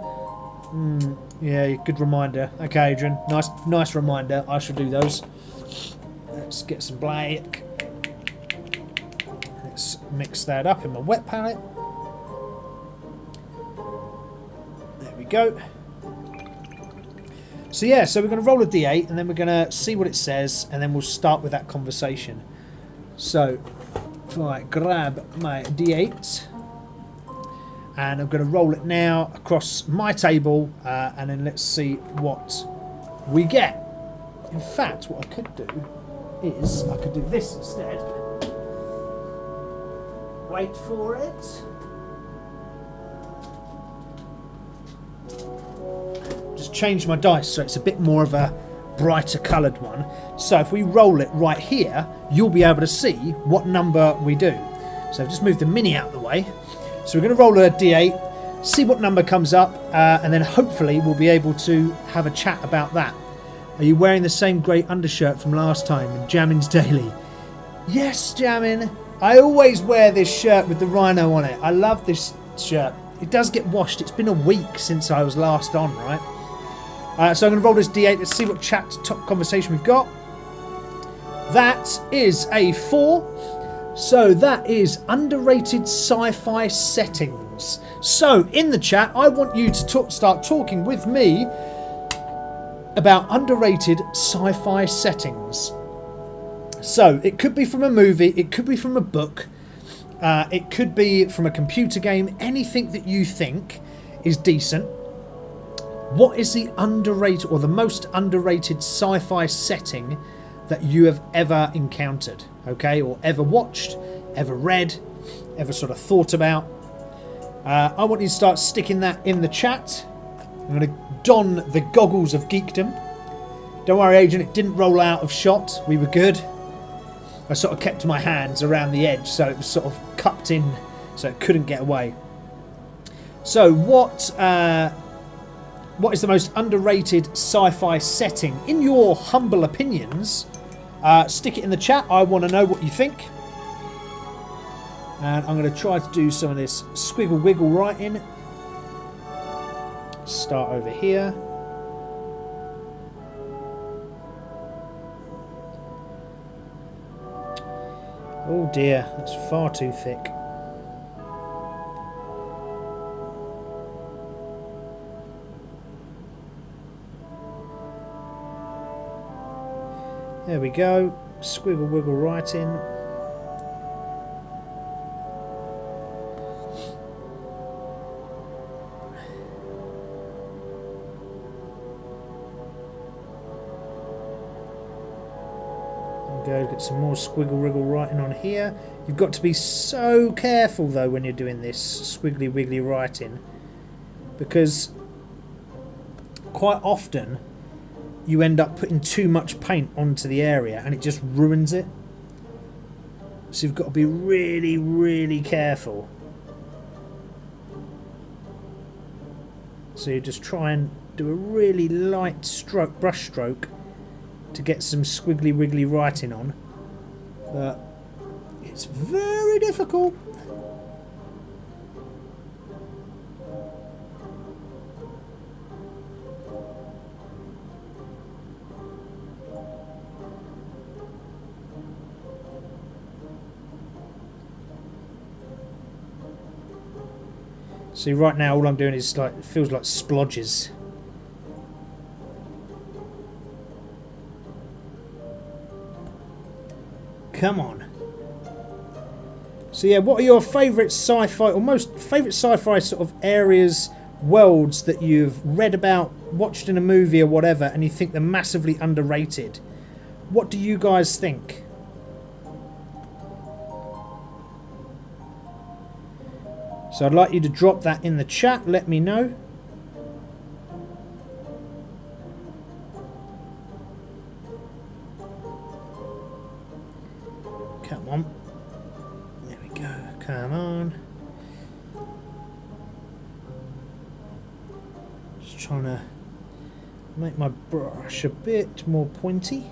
Yeah, good reminder. Okay, Adrian, nice reminder. I should do those. Let's get some black. Let's mix that up in my wet palette. There we go. So yeah, so we're going to roll a d8 and then we're going to see what it says and then we'll start with that conversation. So if I grab my d8 and I'm going to roll it now across my table and then let's see what we get. In fact, what I could do is I could do this instead. Wait for it. Just change my dice so it's a bit more of a brighter coloured one. So if we roll it right here, you'll be able to see what number we do. So I've just moved the mini out of the way. So we're going to roll a d8, see what number comes up, and then hopefully we'll be able to have a chat about that. Are you wearing the same grey undershirt from last time in Jammin's Daily? Yes, Jammin. I always wear this shirt with the rhino on it. I love this shirt. It does get washed. It's been a week since I was last on, right? So I'm going to roll this d8. Let's see what chat top conversation we've got. That is a 4. So that is underrated sci-fi settings. So in the chat, I want you to start talking with me about underrated sci-fi settings. So it could be from a movie, it could be from a book, it could be from a computer game, anything that you think is decent. What is the underrated or the most underrated sci-fi setting that you have ever encountered, okay, or ever watched, ever read, ever sort of thought about? I want you to start sticking that in the chat. I'm going to don the goggles of geekdom. Don't worry, Adrian, it didn't roll out of shot. We were good. I sort of kept my hands around the edge so it was sort of cupped in so it couldn't get away. So what is the most underrated sci-fi setting in your humble opinions? Stick it in the chat. I want to know what you think. And I'm going to try to do some of this squiggle wiggle writing. Start over here. Oh dear, that's far too thick. There we go. Squiggle wiggle writing. Go, get some more squiggle wriggle writing on here. You've got to be so careful though when you're doing this squiggly wiggly writing, because quite often you end up putting too much paint onto the area and it just ruins it. So you've got to be really, really careful. So you just try and do a really light stroke, brush stroke, to get some squiggly wiggly writing on, but it's very difficult. See, right now all I'm doing is like, it feels like splodges. Come on. So yeah, what are your favourite sci-fi, or most favourite sci-fi sort of areas, worlds that you've read about, watched in a movie or whatever, and you think they're massively underrated? What do you guys think? So I'd like you to drop that in the chat, let me know. Come on. There we go. Come on. Just trying to make my brush a bit more pointy.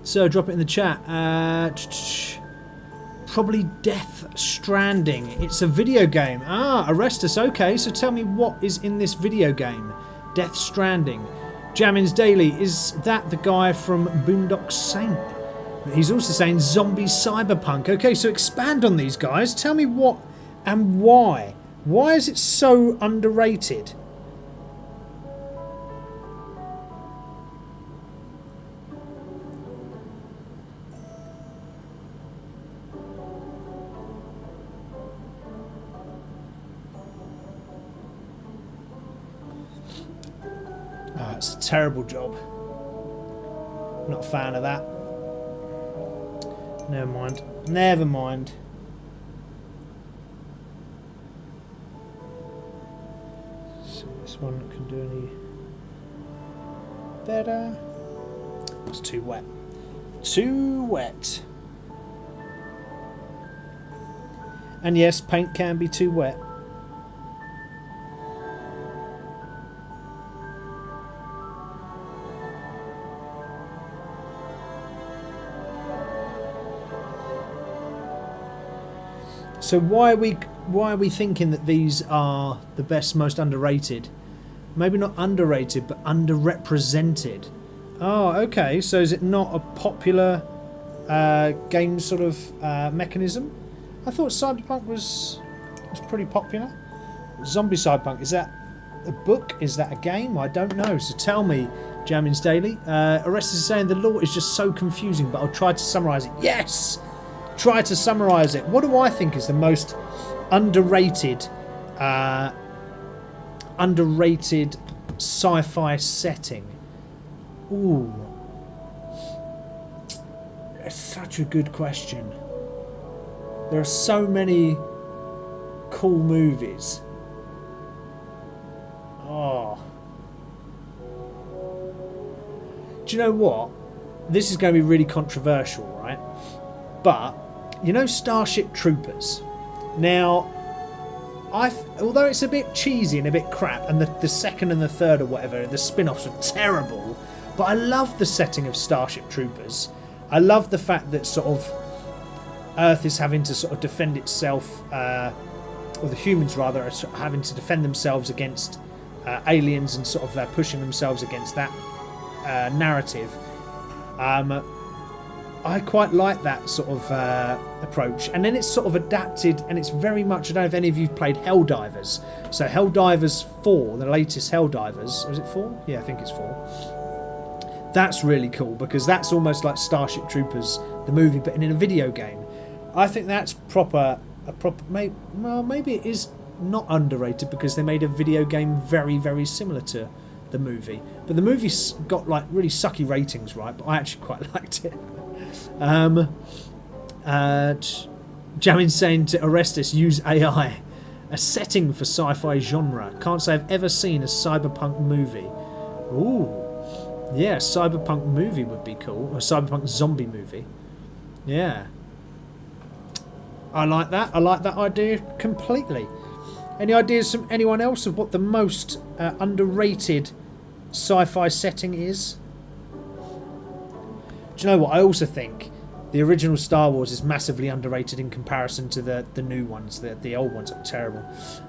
So drop it in the chat. Probably Death Stranding. It's a video game. Ah, Arrestus. Okay, so tell me what is in this video game. Death Stranding. Jammins Daily. Is that the guy from Boondock Saint? He's also saying zombie cyberpunk. Okay, so expand on these guys. Tell me what and why. Why is it so underrated? It's a terrible job. Not a fan of that. Never mind. Never mind. See this one can do any better. It's too wet. Too wet. And yes, paint can be too wet. So why are we thinking that these are the best, most underrated? Maybe not underrated, but underrepresented. Oh, okay. So is it not a popular game sort of mechanism? I thought Cyberpunk was pretty popular. Zombie Cyberpunk, is that a book? Is that a game? I don't know. So tell me, Jammins Daily. Orestes is saying the lore is just so confusing, but I'll try to summarise it. Yes! Try to summarise it. What do I think is the most underrated sci-fi setting? Ooh, it's such a good question. There are so many cool movies. Oh, do you know what? This is going to be really controversial, right? But you know Starship Troopers? Now, although it's a bit cheesy and a bit crap, and the second and the third or whatever, the spin-offs are terrible, but I love the setting of Starship Troopers. I love the fact that sort of Earth is having to sort of defend itself, or the humans rather, are sort of having to defend themselves against aliens, and sort of pushing themselves against that narrative. I quite like that sort of approach, and then it's sort of adapted, and it's very much, I don't know if any of you have played Helldivers. So Helldivers 4, the latest Helldivers, is it 4? Yeah, I think it's 4. That's really cool, because that's almost like Starship Troopers, the movie, but in a video game. I think that's maybe it is not underrated because they made a video game very, very similar to the movie. But the movie's got like really sucky ratings, right? But I actually quite liked it. Jamin's saying to Orestes, use AI. A setting for sci-fi genre. Can't say I've ever seen a cyberpunk movie. Ooh. Yeah, a cyberpunk movie would be cool. Or a cyberpunk zombie movie. Yeah. I like that. I like that idea completely. Any ideas from anyone else of what the most underrated sci-fi setting is? Do you know what? I also think the original Star Wars is massively underrated in comparison to the new ones. The old ones are terrible.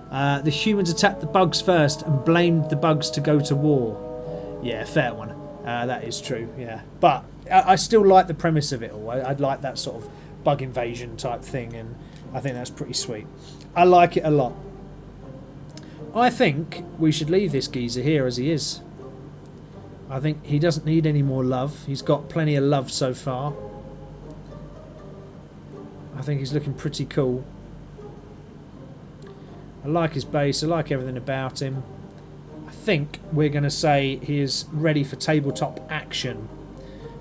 The humans attacked the bugs first and blamed the bugs to go to war. Yeah, fair one. That is true, yeah. But I still like the premise of it all. I'd like that sort of bug invasion type thing, and I think that's pretty sweet. I like it a lot. I think we should leave this geezer here as he is. I think he doesn't need any more love. He's got plenty of love so far. I think he's looking pretty cool. I like his base. I like everything about him. I think we're going to say he is ready for tabletop action.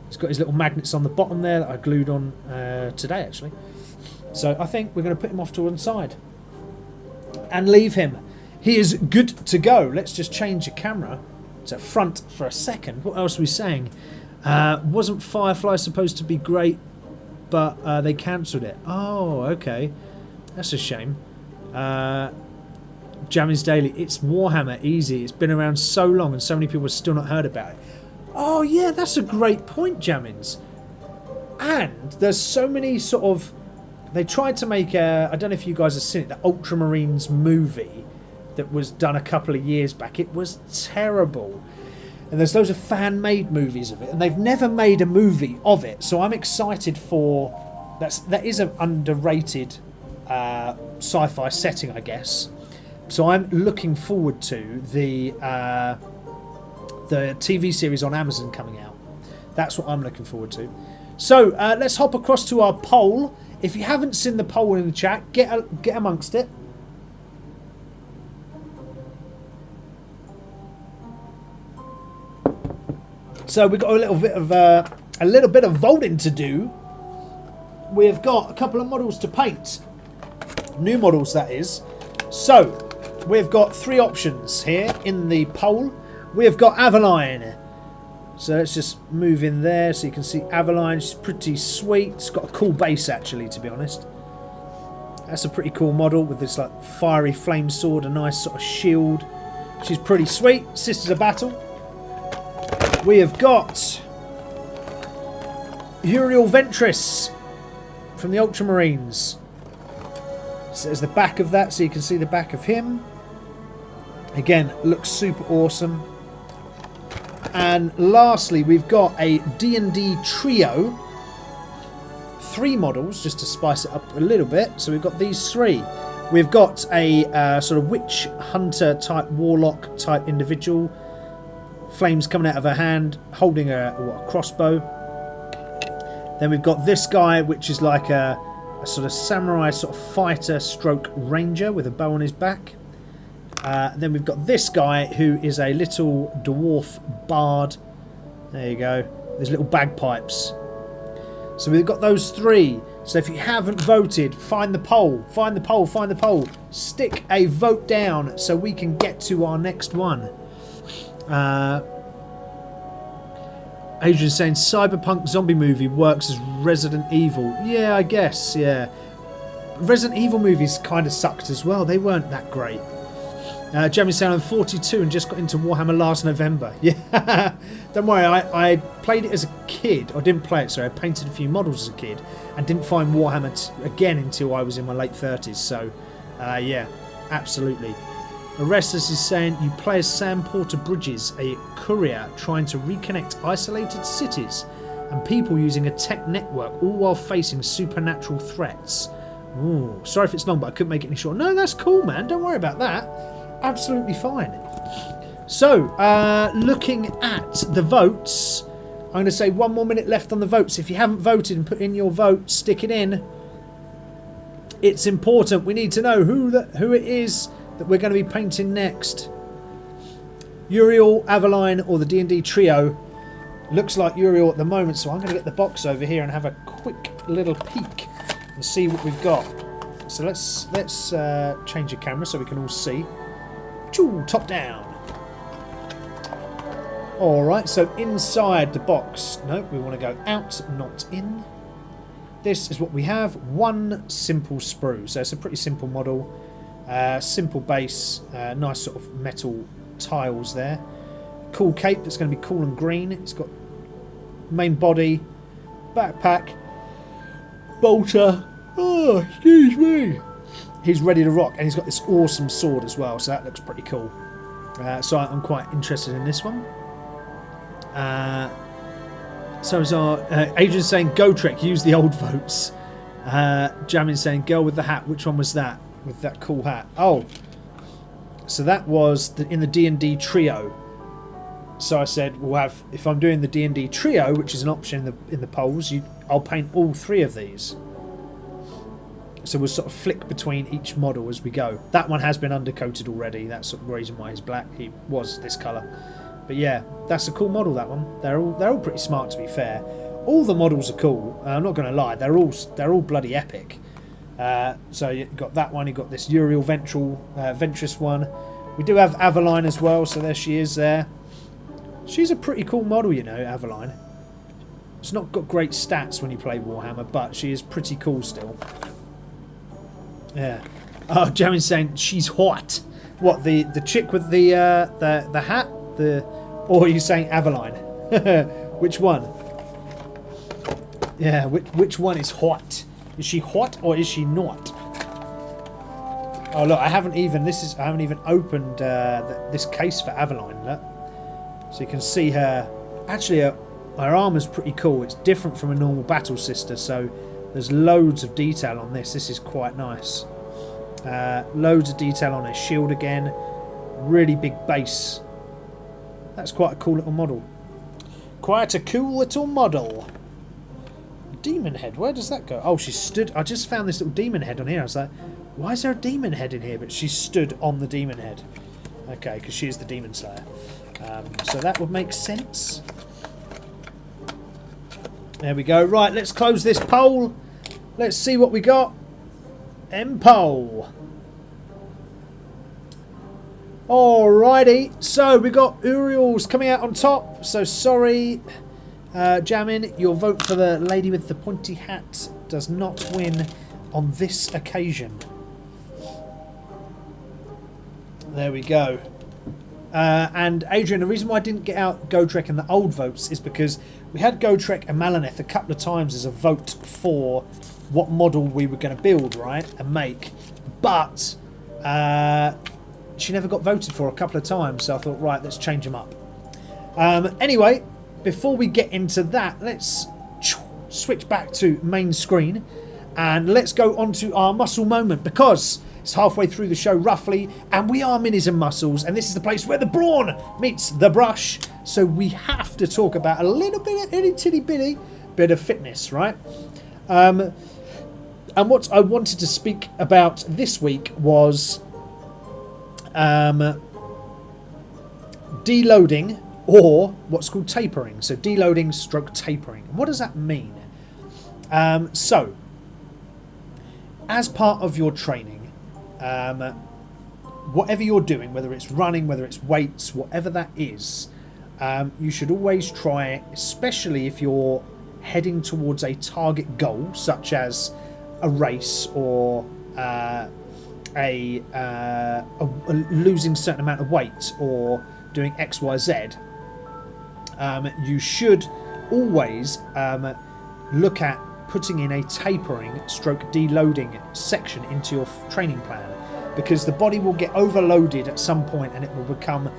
He's got his little magnets on the bottom there that I glued on today, actually. So I think we're going to put him off to one side and leave him. He is good to go. Let's just change the camera to front for a second. What else are we saying? Wasn't Firefly supposed to be great, but they cancelled it? Oh, okay. That's a shame. Jammy's Daily. It's Warhammer. Easy. It's been around so long and so many people have still not heard about it. Oh, yeah, that's a great point, Jammins. And there's so many sort of... They tried to make a... I don't know if you guys have seen it, the Ultramarines movie that was done a couple of years back. It was terrible. And there's loads of fan-made movies of it, and they've never made a movie of it. So I'm excited for... That is an underrated sci-fi setting, I guess. So I'm looking forward to the TV series on Amazon coming out. That's what I'm looking forward to. So let's hop across to our poll. If you haven't seen the poll in the chat, get amongst it. So we've got a little bit of voting to do. We've got a couple of models to paint, new models that is. So we've got three options here in the poll. We've got Aveline. So let's just move in there so you can see Aveline. She's pretty sweet. It's got a cool base actually, to be honest. That's a pretty cool model with this like fiery flame sword, a nice sort of shield. She's pretty sweet. Sisters of Battle. We have got Uriel Ventress from the Ultramarines. So there's the back of that, so you can see the back of him. Again, looks super awesome. And lastly, we've got a D&D trio. 3 models, just to spice it up a little bit. So we've got these 3. We've got a sort of witch hunter type, warlock type individual. Flames coming out of her hand, holding a crossbow. Then we've got this guy, which is like a sort of samurai sort of fighter stroke ranger with a bow on his back. Then we've got this guy who is a little dwarf bard. There you go. There's little bagpipes. So we've got those 3. So if you haven't voted, find the poll. Find the poll. Find the poll. Stick a vote down so we can get to our next one. Adrian's saying cyberpunk zombie movie works as Resident Evil. Yeah, I guess, yeah. Resident Evil movies kind of sucked as well. They weren't that great. Jeremy's saying I'm 42 and just got into Warhammer last November. Yeah, don't worry. I played it as a kid. Or didn't play it, sorry. I painted a few models as a kid and didn't find Warhammer again until I was in my late 30s. So, yeah, absolutely. Orestes is saying you play as Sam Porter Bridges, a courier trying to reconnect isolated cities and people using a tech network, all while facing supernatural threats. Ooh, sorry if it's long, but I couldn't make it any shorter. No, that's cool, man. Don't worry about that. Absolutely fine. So, looking at the votes, I'm going to say 1 more minute left on the votes. If you haven't voted and put in your vote, stick it in. It's important. We need to know who it is that we're going to be painting next. Uriel, Aveline, or the D&D trio. Looks like Uriel at the moment, so I'm going to get the box over here and have a quick little peek and see what we've got. So let's change the camera so we can all see. Choo, top down. Alright, so inside the box. No, we want to go out, not in. This is what we have. One simple sprue. So it's a pretty simple model. Simple base. Nice sort of metal tiles there. Cool cape that's going to be cool and green. It's got main body, backpack, bolter. Oh, excuse me. He's ready to rock, and he's got this awesome sword as well, so that looks pretty cool. So I'm quite interested in this one. So is our Adrian's saying go Trek, use the old votes. Jamin's saying girl with the hat. Which one was that? With that cool hat. Oh, so that was in the D&D trio. So I said we'll have, if I'm doing the D&D trio, which is an option in the polls, I'll paint all 3 of these. So we'll sort of flick between each model as we go. That one has been undercoated already. That's the reason why he's black. He was this colour. But yeah, that's a cool model, that one. They're all pretty smart, to be fair. All the models are cool. I'm not going to lie. They're all bloody epic. So you've got that one. You've got this Uriel Ventress one. We do have Aveline as well. So there she is there. She's a pretty cool model, you know, Aveline. It's not got great stats when you play Warhammer, but she is pretty cool still. Yeah. Oh, Jamin's saying she's hot. What, the chick with the hat? Or are you saying Aveline? Which one? Yeah, which one is hot? Is she hot or is she not? Oh look, I haven't even opened this case for Aveline. Look, so you can see her. Actually, her armor's pretty cool. It's different from a normal battle sister, so there's loads of detail on this. This is quite nice. Loads of detail on her shield again. Really big base. That's quite a cool little model. Quite a cool little model. Demon head, where does that go? Oh, she stood. I just found this little demon head on here. I was like, why is there a demon head in here? But she stood on the demon head. Okay, because she is the demon slayer. So that would make sense. There we go. Right, let's close this poll. Let's see what we got. End poll. Alrighty, so we got Uriel's coming out on top. So sorry, Jamin, your vote for the lady with the pointy hat does not win on this occasion. There we go. And Adrian, the reason why I didn't get out Gotrek and the old votes is because we had Gotrek and Malaneth a couple of times as a vote for what model we were going to build, right, and make. But she never got voted for a couple of times, so I thought, right, let's change them up. Anyway, before we get into that, let's switch back to main screen and let's go on to our muscle moment, because it's halfway through the show roughly and we are Minis and Muscles, and this is the place where the brawn meets the brush, so we have to talk about a little bit of itty bitty bit of fitness, right? And what I wanted to speak about this week was deloading, or what's called tapering. So deloading stroke tapering. What does that mean? So as part of your training, whatever you're doing, whether it's running, whether it's weights, whatever that is, you should always try, especially if you're heading towards a target goal such as a race or losing a certain amount of weight or doing XYZ, you should always look at putting in a tapering stroke deloading section into your training plan, because the body will get overloaded at some point and it will become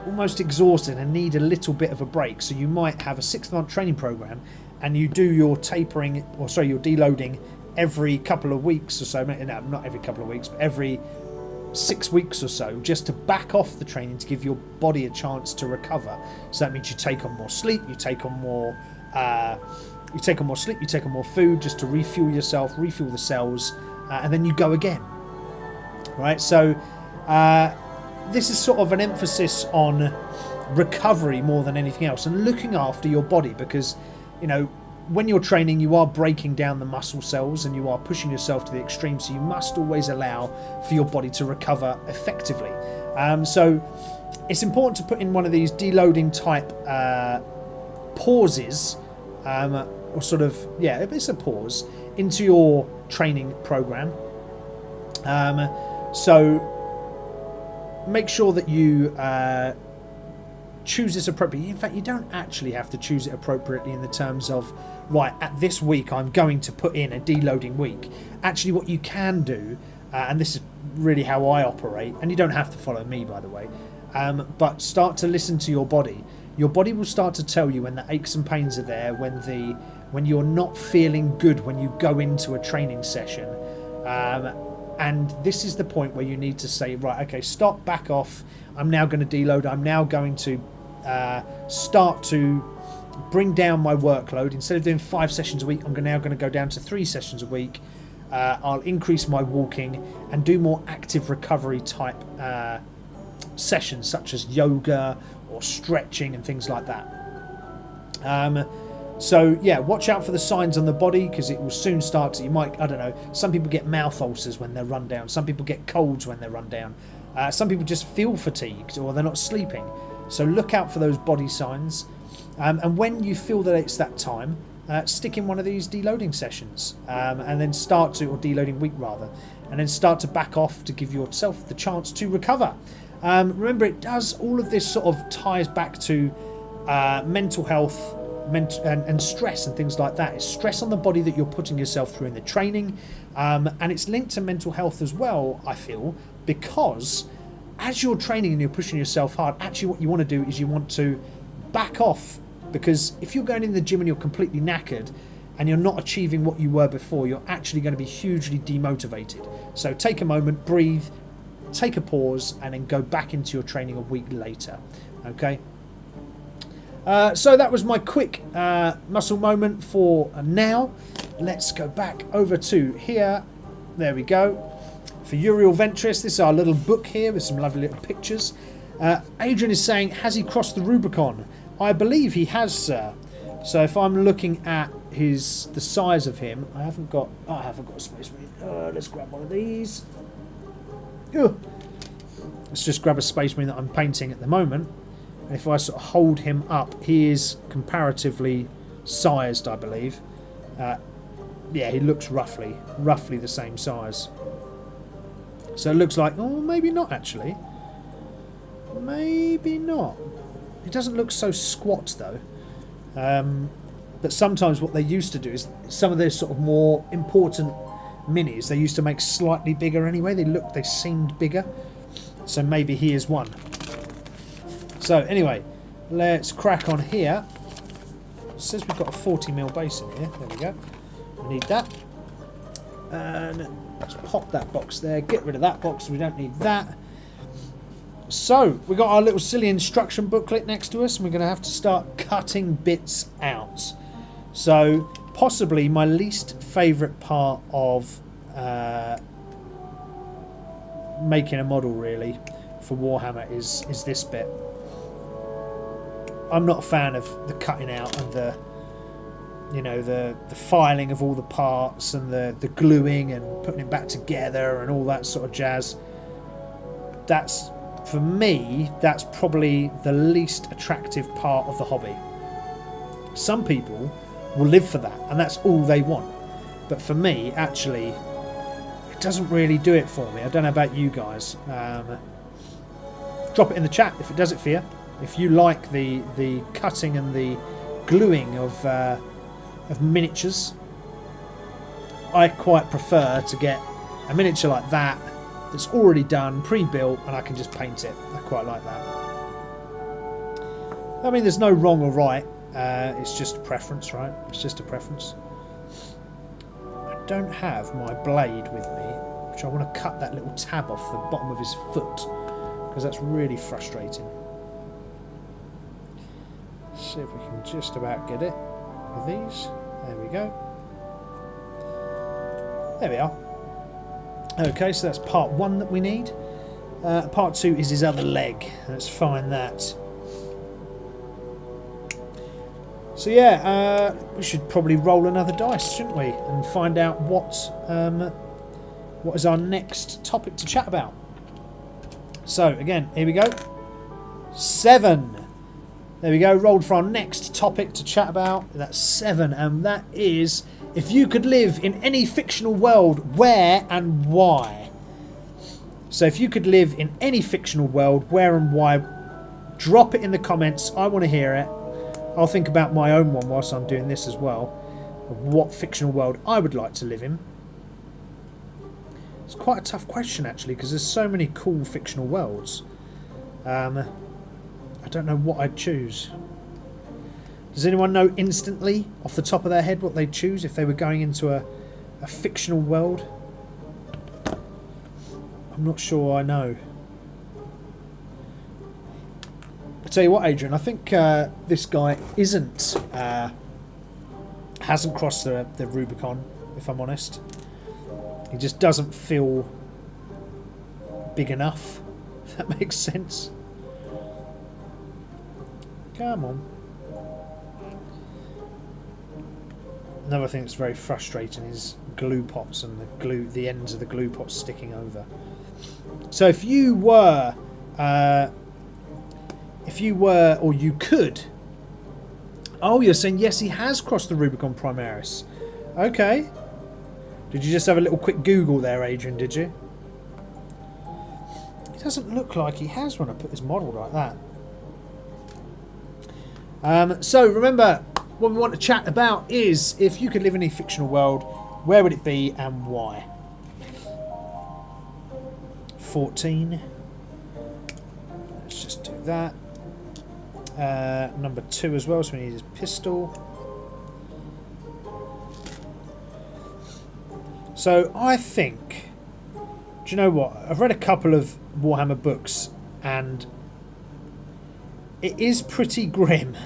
almost exhausted and need a little bit of a break. So you might have a 6-month training program and you do your tapering, or sorry, your deloading every couple of weeks or so. No, not every couple of weeks, but every 6 weeks or so, just to back off the training to give your body a chance to recover. So that means you take on more sleep, you take on more sleep, you take on more food, just to refuel yourself, refuel the cells, and then you go again. Right, so this is sort of an emphasis on recovery more than anything else, and looking after your body, because, you know, when you're training, you are breaking down the muscle cells and you are pushing yourself to the extreme, so you must always allow for your body to recover effectively. So it's important to put in one of these deloading type pauses, or sort of, yeah, it's a pause into your training program. So make sure that you choose this appropriately. In fact, you don't actually have to choose it appropriately in the terms of, right, at this week I'm going to put in a deloading week. Actually, what you can do, and this is really how I operate, and you don't have to follow me, by the way, but start to listen to your body. Your body will start to tell you when the aches and pains are there, when you're not feeling good when you go into a training session. And this is the point where you need to say, right, okay, stop, back off. I'm now going to deload. I'm now going to start to bring down my workload. Instead of doing 5 sessions a week, I'm now going to go down to 3 sessions a week. I'll increase my walking and do more active recovery type sessions, such as yoga or stretching and things like that. So yeah, watch out for the signs on the body, because it will soon start to, you might, I don't know, some people get mouth ulcers when they're run down, some people get colds when they're run down, some people just feel fatigued or they're not sleeping. So look out for those body signs, and when you feel that it's that time, stick in one of these deloading sessions, and then start to, or deloading week rather, and then start to back off to give yourself the chance to recover. Remember, it does, all of this sort of ties back to mental health and stress and things like that. It's stress on the body that you're putting yourself through in the training, and it's linked to mental health as well, I feel, because as you're training and you're pushing yourself hard, actually what you want to do is you want to back off, because if you're going in the gym and you're completely knackered and you're not achieving what you were before, you're actually going to be hugely demotivated. So take a moment, breathe, take a pause, and then go back into your training a week later. Okay. So that was my quick muscle moment for now. Let's go back over to here. There we go. For Uriel Ventris, this is our little book here with some lovely little pictures. Adrian is saying, has he crossed the Rubicon? I believe he has, sir. So if I'm looking at the size of him, I haven't got a space marine. Let's grab one of these. Let's just grab a space marine that I'm painting at the moment. If I sort of hold him up, he is comparatively sized, I believe. Yeah, he looks roughly the same size. So it looks like, oh, maybe not actually. Maybe not. It doesn't look so squat though. But sometimes what they used to do is, some of their sort of more important minis, they used to make slightly bigger anyway. They seemed bigger. So maybe he is one. So anyway, let's crack on here. It says we've got a 40mm base in here. There we go. We need that. And let's pop that box there. Get rid of that box. We don't need that. So we've got our little silly instruction booklet next to us, and we're going to have to start cutting bits out. So possibly my least favourite part of making a model really for Warhammer is this bit. I'm not a fan of the cutting out and the filing of all the parts and the gluing and putting it back together and all that sort of jazz. That's, for me, that's probably the least attractive part of the hobby. Some people will live for that and that's all they want. But for me, actually, it doesn't really do it for me. I don't know about you guys. Drop it in the chat if it does it for you. If you like the cutting and the gluing of miniatures, I quite prefer to get a miniature like that that's already done, pre-built, and I can just paint it. I quite like that. I mean, there's no wrong or right. It's just a preference, right? It's just a preference. I don't have my blade with me which I want to cut that little tab off the bottom of his foot, because that's really frustrating. See if we can just about get it with these. There we go. There we are. Okay, so that's part 1 that we need. Part 2 is his other leg. Let's find that. So yeah, we should probably roll another dice, shouldn't we? And find out what is our next topic to chat about. So again, here we go. 7. There we go, rolled for our next topic to chat about. That's 7, and that is, if you could live in any fictional world, where and why? So if you could live in any fictional world, where and why? Drop it in the comments, I want to hear it. I'll think about my own one whilst I'm doing this as well, of what fictional world I would like to live in. It's quite a tough question actually, because there's so many cool fictional worlds. I don't know what I'd choose. Does anyone know instantly, off the top of their head, what they'd choose if they were going into a fictional world? I'm not sure I know. I tell you what, Adrian, I think this guy hasn't crossed the Rubicon, if I'm honest. He just doesn't feel big enough, if that makes sense. Come on. Another thing that's very frustrating is glue pots and the ends of the glue pots sticking over. So if you were, or you could. Oh, you're saying yes, he has crossed the Rubicon Primaris. Okay. Did you just have a little quick Google there, Adrian? Did you? It doesn't look like he has when I put his model like that. So remember, what we want to chat about is, if you could live in a fictional world, where would it be and why? 14. Let's just do that. Number 2 as well, so we need his pistol. So I think, do you know what? I've read a couple of Warhammer books and it is pretty grim,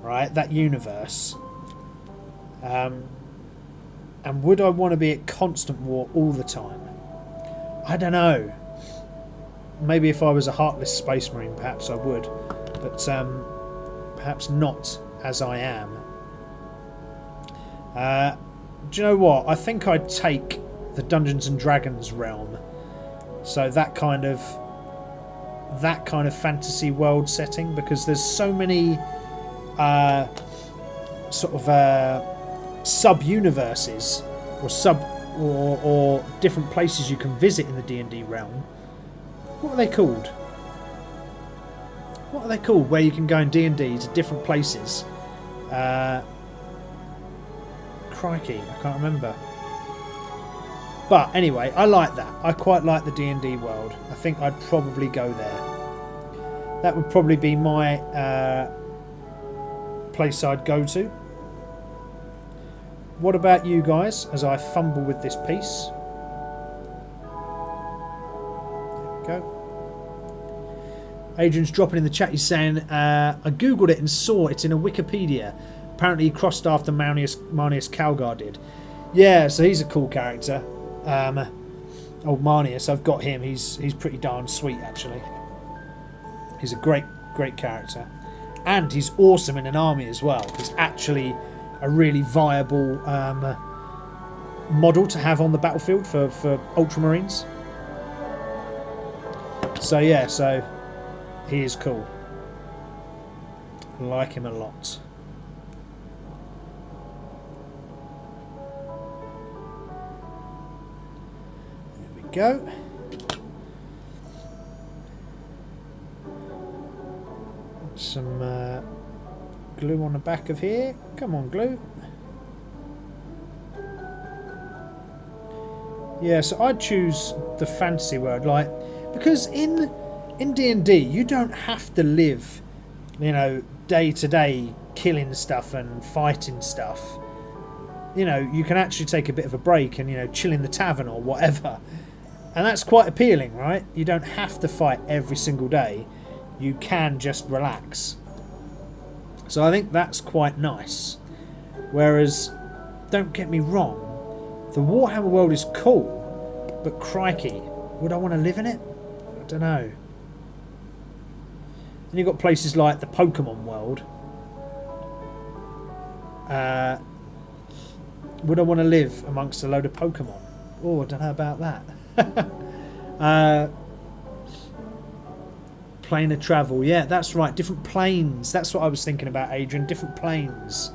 right? That universe. And would I want to be at constant war all the time? I don't know. Maybe if I was a heartless space marine, perhaps I would. But perhaps not as I am. Do you know what? I think I'd take the Dungeons and Dragons realm. So that kind of fantasy world setting, because there's so many sub-universes or different places you can visit in the D&D realm. What are they called? What are they called where you can go in D&D to different places? Crikey, I can't remember. But anyway, I like that. I quite like the D&D world. I think I'd probably go there. That would probably be my place I'd go to. What about you guys, as I fumble with this piece? There we go. Adrian's dropping in the chat. He's saying, I googled it and saw it's in a Wikipedia. Apparently he crossed after Marnius Calgar did. Yeah, so he's a cool character. Old Marnius, I've got him. He's pretty darn sweet, actually. He's a great character. And he's awesome in an army as well. He's actually a really viable model to have on the battlefield for Ultramarines. So yeah, so he is cool. I like him a lot. There we go. Some glue on the back of here. Come on, glue. Yeah, so I'd choose the fantasy world, like, because in D&D you don't have to live, you know, day to day killing stuff and fighting stuff. You know, you can actually take a bit of a break and, you know, chill in the tavern or whatever. And that's quite appealing, right? You don't have to fight every single day. You can just relax. So I think that's quite nice. Whereas, don't get me wrong, the Warhammer world is cool, but crikey, would I want to live in it? I don't know. Then you've got places like the Pokemon world. Would I want to live amongst a load of Pokemon? Oh, I don't know about that. Plane of travel, yeah, that's right. Different planes. That's what I was thinking about, Adrian. Different planes,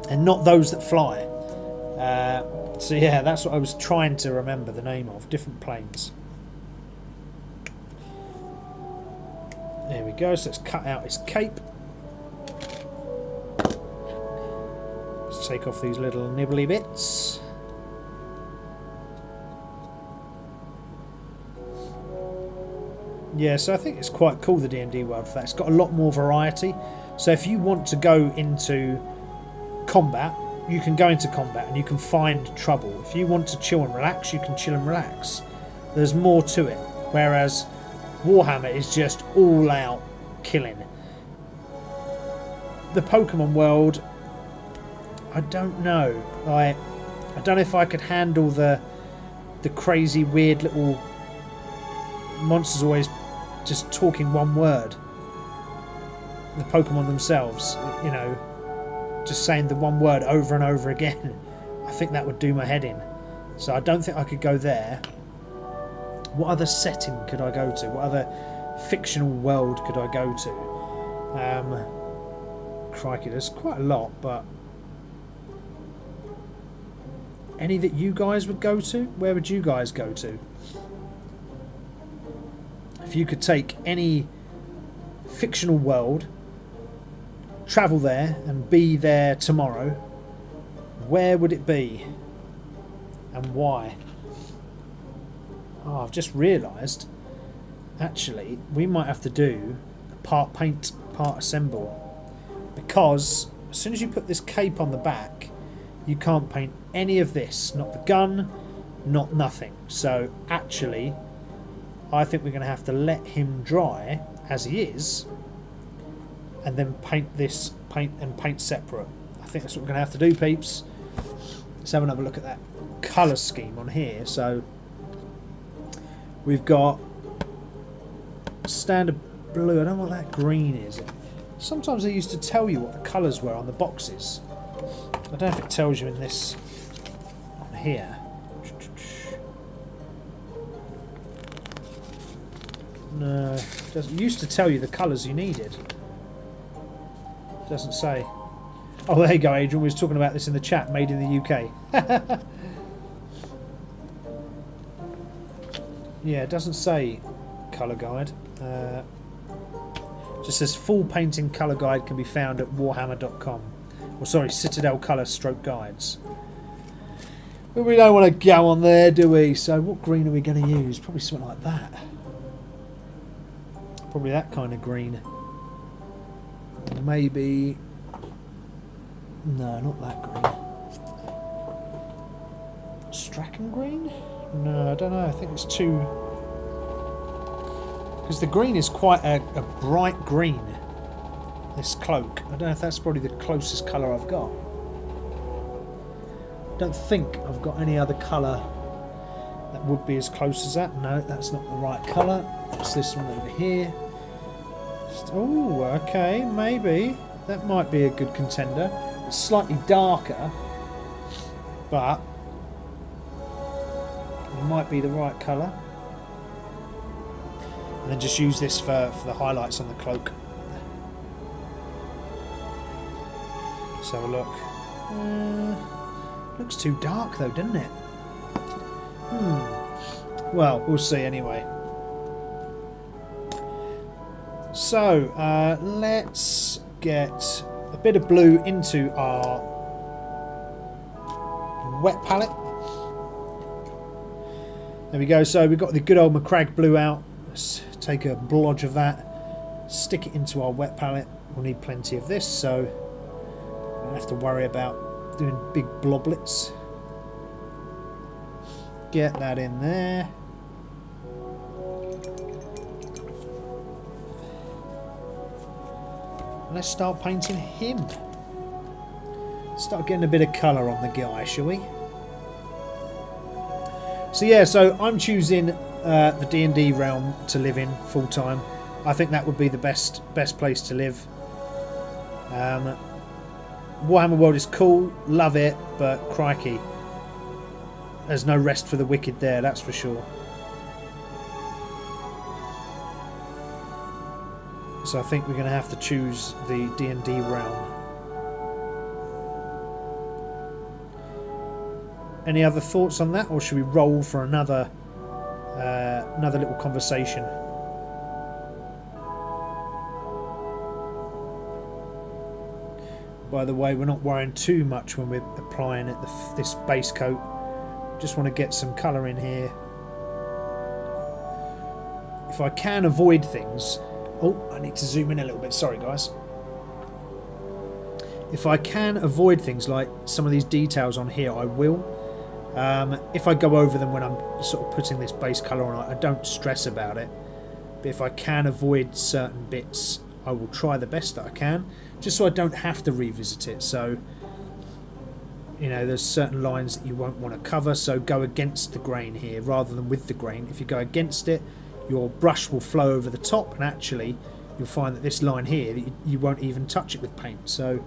and not those that fly. So yeah, that's what I was trying to remember the name of. Different planes. There we go. So let's cut out his cape. Let's take off these little nibbly bits. Yeah, so I think it's quite cool, the D&D world, for that. It's got a lot more variety. So if you want to go into combat, you can go into combat and you can find trouble. If you want to chill and relax, you can chill and relax. There's more to it. Whereas Warhammer is just all out killing. The Pokemon world, I don't know. I don't know if I could handle the crazy, weird little monsters always just talking one word. The Pokemon themselves, you know, just saying the one word over and over again. I think that would do my head in. So I don't think I could go there. What other setting could I go to? What other fictional world could I go to? Crikey, there's quite a lot, but any that you guys would go to? Where would you guys go to? If you could take any fictional world, travel there and be there tomorrow, where would it be and why? Oh, I've just realised, actually, we might have to do part paint, part assemble, because as soon as you put this cape on the back, you can't paint any of this, not the gun, not nothing. So actually, I think we're going to have to let him dry as he is, and then paint this, paint separate. I think that's what we're going to have to do, peeps. Let's have another look at that colour scheme on here. So we've got standard blue. I don't know what that green is. Sometimes they used to tell you what the colours were on the boxes. I don't know if it tells you in this on here. No, it doesn't. It used to tell you the colours you needed. It doesn't say. Oh, there you go, Adrian. We was talking about this in the chat. Made in the UK. Yeah, it doesn't say colour guide. It just says full painting colour guide can be found at warhammer.com. Or sorry, Citadel Colour Stroke Guides. But we don't want to go on there, do we? So what green are we going to use? Probably something like that. Probably that kind of green. Maybe... No, not that green. Strachan green? No, I don't know. I think it's too... Because the green is quite a bright green. This cloak. I don't know if that's probably the closest colour I've got. I don't think I've got any other colour that would be as close as that. No, that's not the right colour. It's this one over here. Oh, okay, maybe. That might be a good contender. It's slightly darker, but it might be the right colour. And then just use this for the highlights on the cloak. Let's have a look. Looks too dark though, doesn't it? Well, we'll see anyway. So, let's get a bit of blue into our wet palette. There we go. So we've got the good old McCrag blue out. Let's take a blodge of that, stick it into our wet palette. We'll need plenty of this, so we don't have to worry about doing big bloblets. get that in there. Let's start painting him. Start getting a bit of colour on the guy, shall we? So yeah, so I'm choosing the D&D realm to live in full time. I think that would be the best place to live. Warhammer World is cool, love it, but crikey, there's no rest for the wicked there, that's for sure. So I think we're going to have to choose the D&D realm. Any other thoughts on that, or should we roll for another little conversation? By the way, we're not worrying too much when we're applying this base coat. Just want to get some colour in here. If I can avoid things... Oh, I need to zoom in a little bit. Sorry, guys. If I can avoid things like some of these details on here, I will. If I go over them when I'm sort of putting this base colour on, I don't stress about it. But if I can avoid certain bits, I will try the best that I can, just so I don't have to revisit it. So, you know, there's certain lines that you won't want to cover, so go against the grain here rather than with the grain. If you go against it, your brush will flow over the top, and actually you'll find that this line here, you won't even touch it with paint. So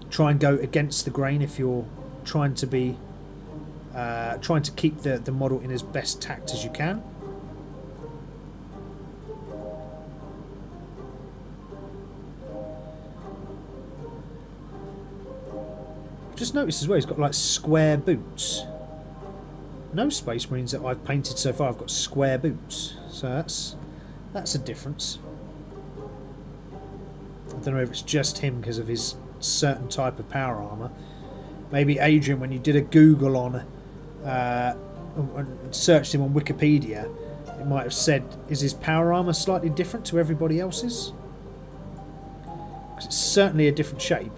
try and go against the grain if you're trying to be trying to keep the model in as best tact as you can. Just noticed as well, he's got like square boots. No Space Marines that I've painted so far have got square boots, so that's a difference. I don't know if it's just him because of his certain type of power armor. Maybe Adrian, when you did a Google on and searched him on Wikipedia, it might have said, is his power armor slightly different to everybody else's? Because it's certainly a different shape.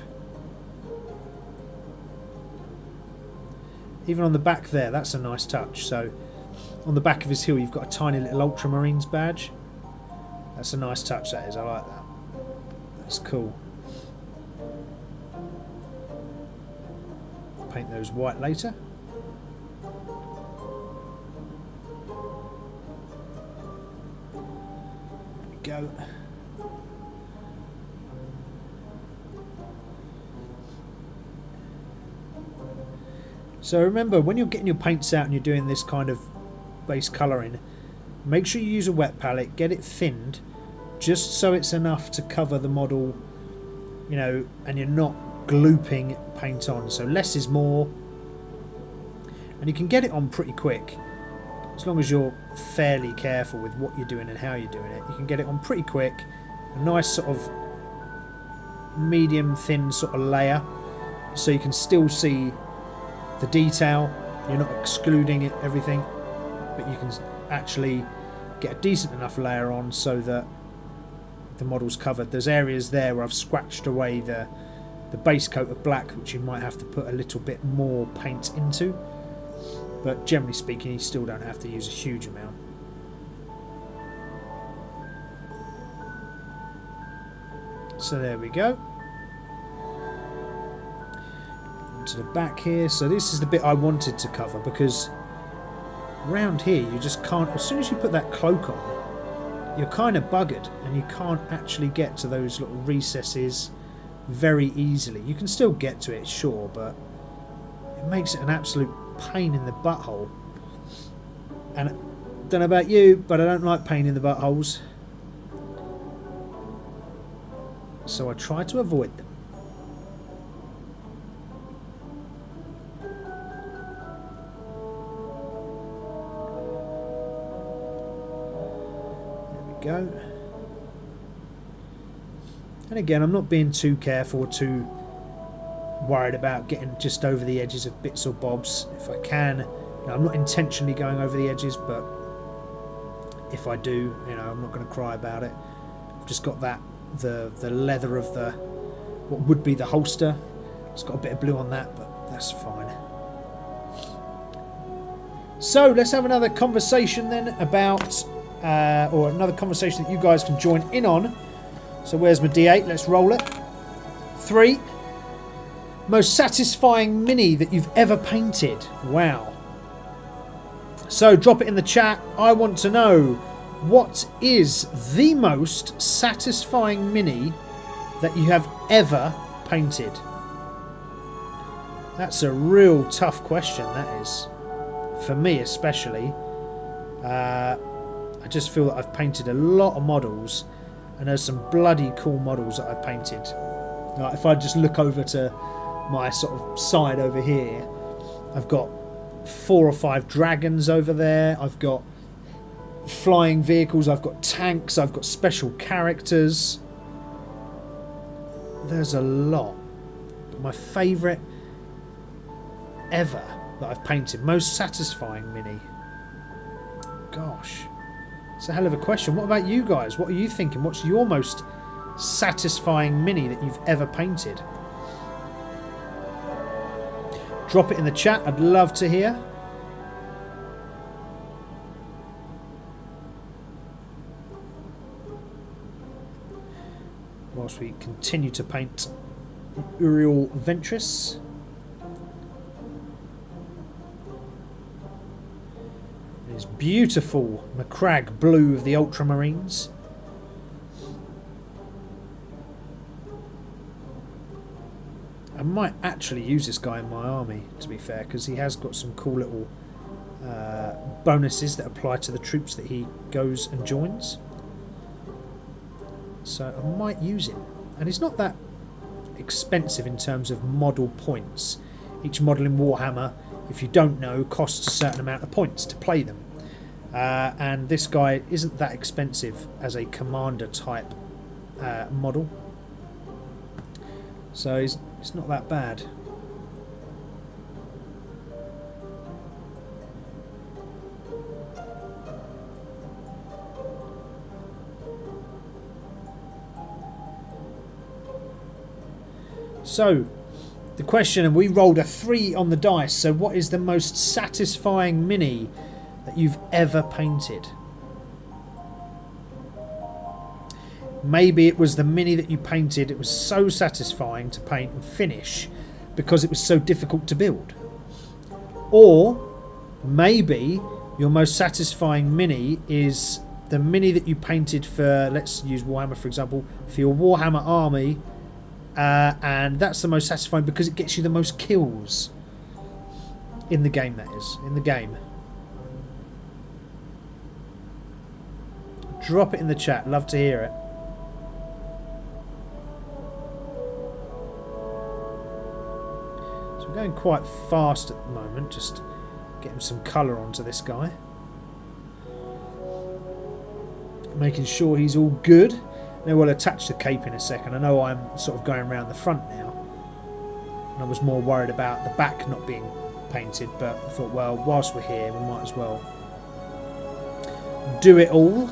Even on the back there, that's a nice touch. So on the back of his heel, you've got a tiny little Ultramarines badge. That's a nice touch, that is. I like that. That's cool. Paint those white later. There we go. So remember, when you're getting your paints out and you're doing this kind of base colouring, make sure you use a wet palette, get it thinned, just so it's enough to cover the model, you know, and you're not glooping paint on. So less is more, and you can get it on pretty quick. As long as you're fairly careful with what you're doing and how you're doing it, you can get it on pretty quick. A nice sort of medium thin sort of layer, so you can still see the detail. You're not excluding it, everything, but you can actually get a decent enough layer on so that the model's covered. There's areas there where I've scratched away the base coat of black, which you might have to put a little bit more paint into, but generally speaking you still don't have to use a huge amount. So there we go. To the back here. So this is the bit I wanted to cover, because around here you just can't, as soon as you put that cloak on, you're kind of buggered and you can't actually get to those little recesses very easily. You can still get to it, sure, but it makes it an absolute pain in the butthole. And I don't know about you, but I don't like pain in the buttholes, so I try to avoid them. Go. And again, I'm not being too careful or too worried about getting just over the edges of bits or bobs. If I can, you know, I'm not intentionally going over the edges, but if I do, you know, I'm not going to cry about it. I've just got that the leather of the what would be the holster. It's got a bit of blue on that, but that's fine. So let's have another conversation then about, or another conversation that you guys can join in on. So where's my D8? Let's roll it. 3. Most satisfying mini that you've ever painted. Wow. So drop it in the chat. I want to know, what is the most satisfying mini that you have ever painted? That's a real tough question, that is. For me especially. I just feel that I've painted a lot of models, and there's some bloody cool models that I've painted. Like if I just look over to my sort of side over here, I've got 4 or 5 dragons over there, I've got flying vehicles, I've got tanks, I've got special characters. There's a lot. But my favourite ever that I've painted, most satisfying mini, gosh, it's a hell of a question. What about you guys? What are you thinking? What's your most satisfying mini that you've ever painted? Drop it in the chat. I'd love to hear. Whilst we continue to paint Uriel Ventris. His beautiful Macragge blue of the Ultramarines. I might actually use this guy in my army, to be fair, because he has got some cool little bonuses that apply to the troops that he goes and joins. So I might use him. And he's not that expensive in terms of model points. Each model in Warhammer, if you don't know, costs a certain amount of points to play them. And this guy isn't that expensive as a commander type model. So it's not that bad. So the question, and we rolled a 3 on the dice, so what is the most satisfying mini that you've ever painted? Maybe it was the mini that you painted, it was so satisfying to paint and finish because it was so difficult to build. Or maybe your most satisfying mini is the mini that you painted for, let's use Warhammer for example, for your Warhammer army, and that's the most satisfying because it gets you the most kills in the game, that is, in the game. Drop it in the chat, love to hear it. So we're going quite fast at the moment, just getting some colour onto this guy. Making sure he's all good. Now we'll attach the cape in a second. I know I'm sort of going around the front now, and I was more worried about the back not being painted, but I thought, well, whilst we're here we might as well do it all.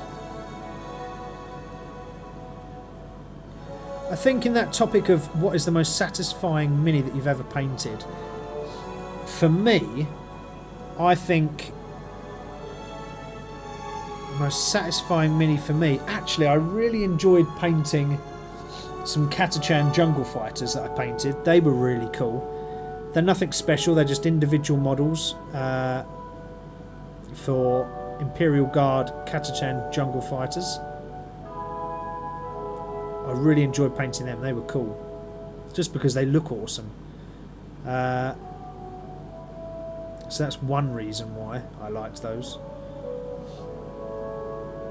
I think in that topic of what is the most satisfying mini that you've ever painted, for me, I think the most satisfying mini for me, actually I really enjoyed painting some Catachan jungle fighters that I painted. They were really cool. They're nothing special, they're just individual models for Imperial Guard Catachan jungle fighters. I really enjoyed painting them, they were cool. Just because they look awesome. So that's one reason why I liked those.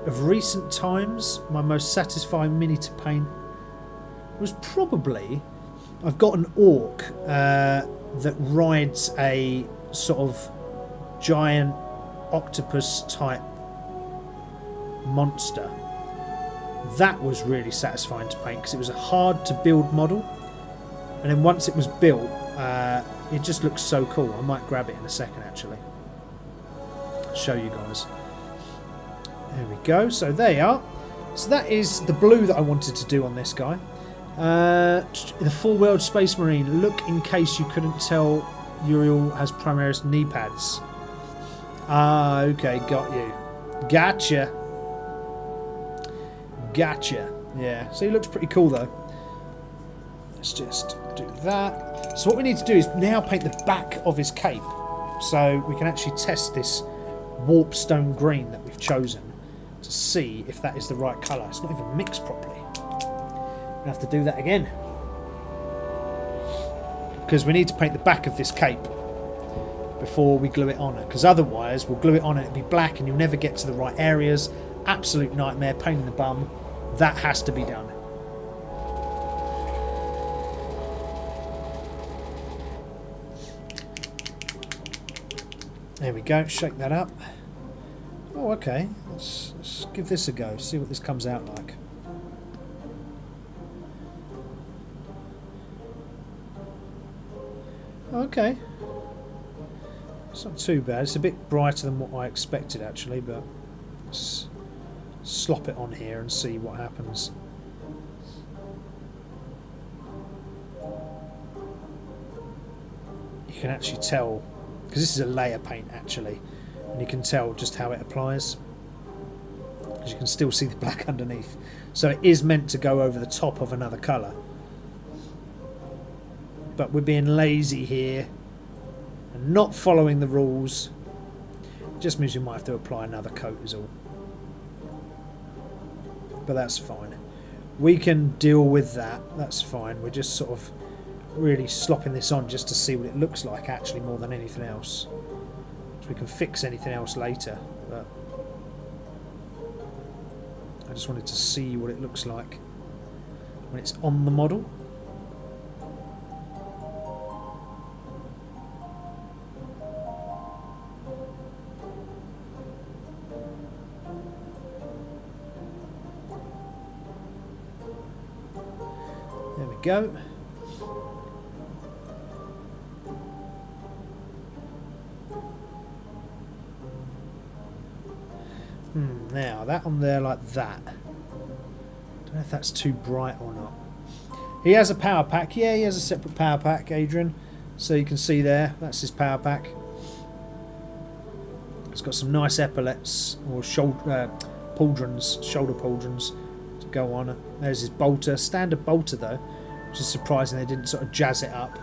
Of recent times, my most satisfying mini to paint was probably, I've got an orc that rides a sort of giant octopus type monster. That was really satisfying to paint because it was a hard to build model, and then once it was built, it just looks so cool. I might grab it in a second actually. I'll show you guys. There we go. So there you are. So that is the blue that I wanted to do on this guy. The full world Space Marine. Look, in case you couldn't tell, Uriel has Primaris knee pads. Ah, okay, got you. Gotcha. Gotcha. Yeah, so he looks pretty cool though. Let's just do that. So what we need to do is now paint the back of his cape, so we can actually test this warp stone green that we've chosen to see if that is the right colour. It's not even mixed properly. We'll have to do that again, because we need to paint the back of this cape before we glue it on, because otherwise we'll glue it on and it'll be black and you'll never get to the right areas. Absolute nightmare, pain in the bum. That has to be done. There we go, shake that up. Oh, okay, let's give this a go, see what this comes out like. Okay. It's not too bad. It's a bit brighter than what I expected actually, but let's slop it on here and see what happens. You can actually tell, because this is a layer paint actually, and you can tell just how it applies, because you can still see the black underneath. So it is meant to go over the top of another colour, but we're being lazy here and not following the rules. It just means we might have to apply another coat is all, but that's fine. We can deal with that, that's fine. We're just sort of really slopping this on just to see what it looks like actually, more than anything else, so we can fix anything else later. But I just wanted to see what it looks like when it's on the model. There we go. Now, that on there like that. Don't know if that's too bright or not. He has a power pack. Yeah, he has a separate power pack, Adrian. So you can see there, that's his power pack. It's got some nice epaulets, or shoulder pauldrons, shoulder pauldrons to go on. There's his bolter, standard bolter though, which is surprising they didn't sort of jazz it up.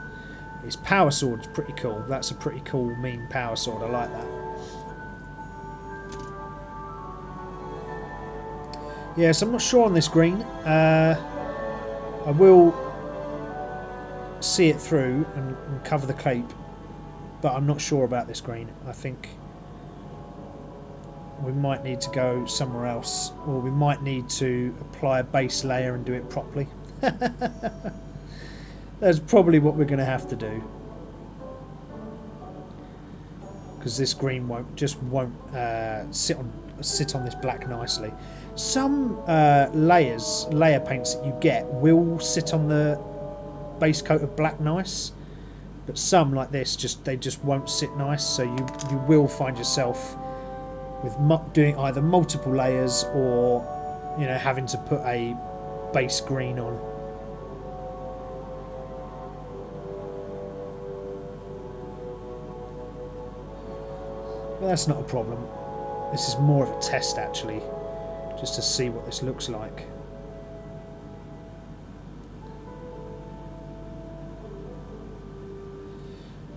His power sword's pretty cool. That's a pretty cool, mean power sword. I like that. Yes, I'm not sure on this green. I will see it through and cover the cape, but I'm not sure about this green. I think we might need to go somewhere else, or we might need to apply a base layer and do it properly. That's probably what we're going to have to do, because this green won't sit on this black nicely. Some layer paints that you get will sit on the base coat of black nice, but some like this they just won't sit nice. So you will find yourself with doing either multiple layers, or having to put a base green on. But that's not a problem. This is more of a test actually, just to see what this looks like.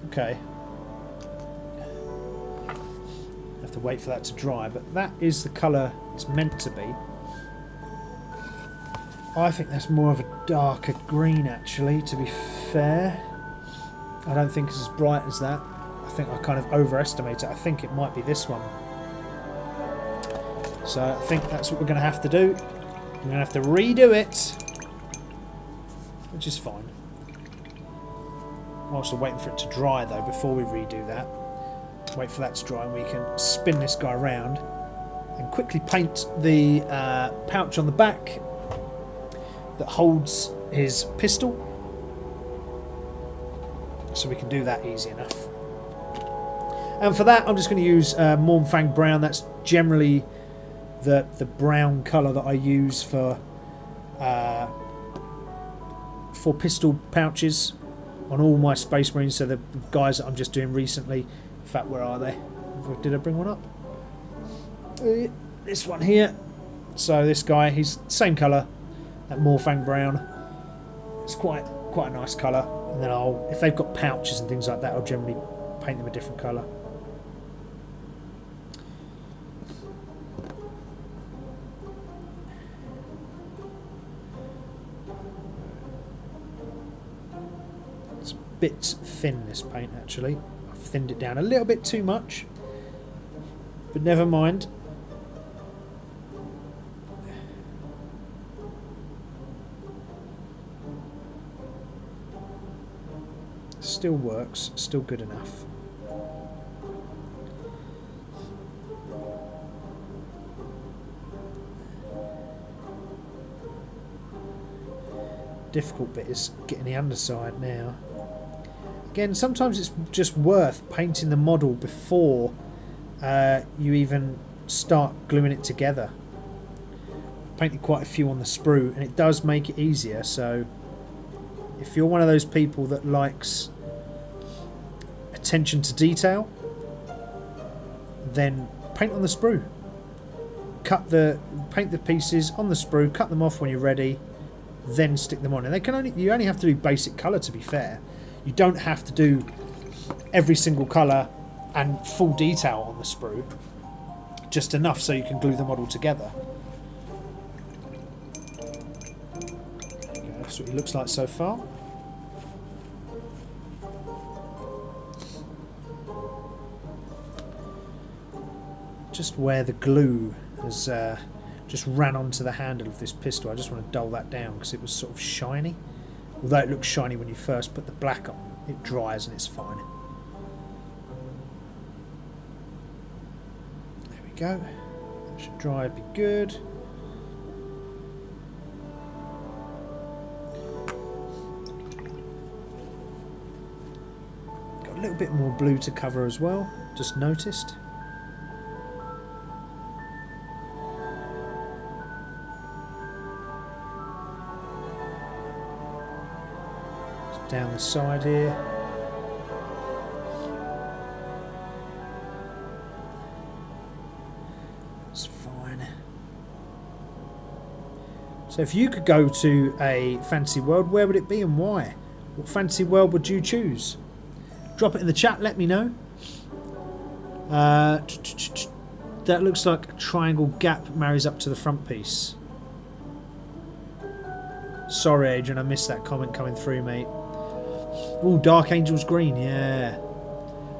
Okay. Have to wait for that to dry, but that is the colour it's meant to be. I think that's more of a darker green actually, to be fair. I don't think it's as bright as that. I think I kind of overestimate it. I think it might be this one. So I think that's what we're going to have to do. We're going to have to redo it, which is fine. I'm also waiting for it to dry though before we redo that. Wait for that to dry and we can spin this guy around and quickly paint the pouch on the back that holds his pistol. So we can do that easy enough. And for that I'm just going to use Mornfang Brown. That's generally the brown colour that I use for pistol pouches on all my Space Marines. So the guys that I'm just doing recently, in fact, where are they? Did I bring one up? This one here. So this guy, he's same colour, that Morfang brown. It's quite a nice colour. And then if they've got pouches and things like that, I'll generally paint them a different colour. It's a bit thin, this paint, actually. I've thinned it down a little bit too much, but never mind. Still works, still good enough. Difficult bit is getting the underside now. Again, sometimes it's just worth painting the model before you even start gluing it together. I've painted quite a few on the sprue and it does make it easier, so if you're one of those people that likes attention to detail, then paint on the sprue. Paint the pieces on the sprue, cut them off when you're ready, then stick them on. And you only have to do basic colour, to be fair. You don't have to do every single colour and full detail on the sprue. Just enough so you can glue the model together. Okay, that's what he looks like so far. Just where the glue has just ran onto the handle of this pistol, I just want to dull that down because it was sort of shiny. Although it looks shiny when you first put the black on, it dries and it's fine. There we go. That should dry, be good. Got a little bit more blue to cover as well, just noticed. Down the side here. That's fine. So if you could go to a fantasy world, where would it be and why? What fantasy world would you choose? Drop it in the chat, let me know. That looks like a triangle gap marries up to the front piece. Sorry Adrian, I missed that comment coming through, mate. Oh, Dark Angels green, yeah.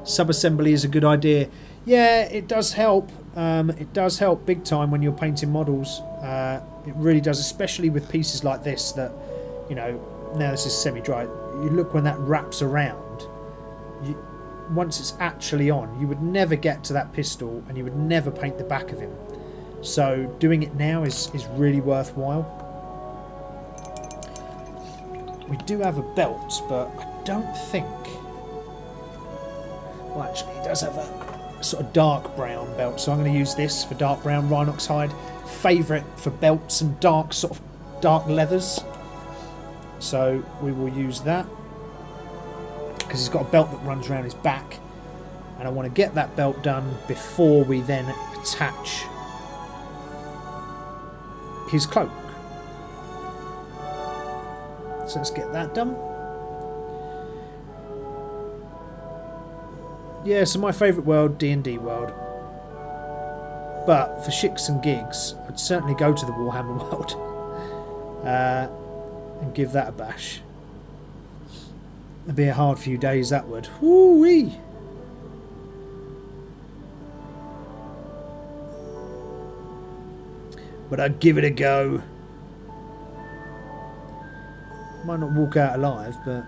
Sub-assembly is a good idea. Yeah, it does help. It does help big time when you're painting models. It really does, especially with pieces like this that, you know, now this is semi-dry. You look when that wraps around. Once it's actually on, you would never get to that pistol and you would never paint the back of him. So doing it now is really worthwhile. We do have a belt, but I don't think... Well, actually, it does have a sort of dark brown belt, so I'm going to use this for dark brown Rhinox hide. Favourite for belts and dark leathers. So we will use that. Because he's got a belt that runs around his back. And I want to get that belt done before we then attach his cloak. So let's get that done. Yeah, so my favourite world, D&D world. But for shits and gigs, I'd certainly go to the Warhammer world. And give that a bash. It'd be a hard few days, that would. Woo-wee! But I'd give it a go. Might not walk out alive, but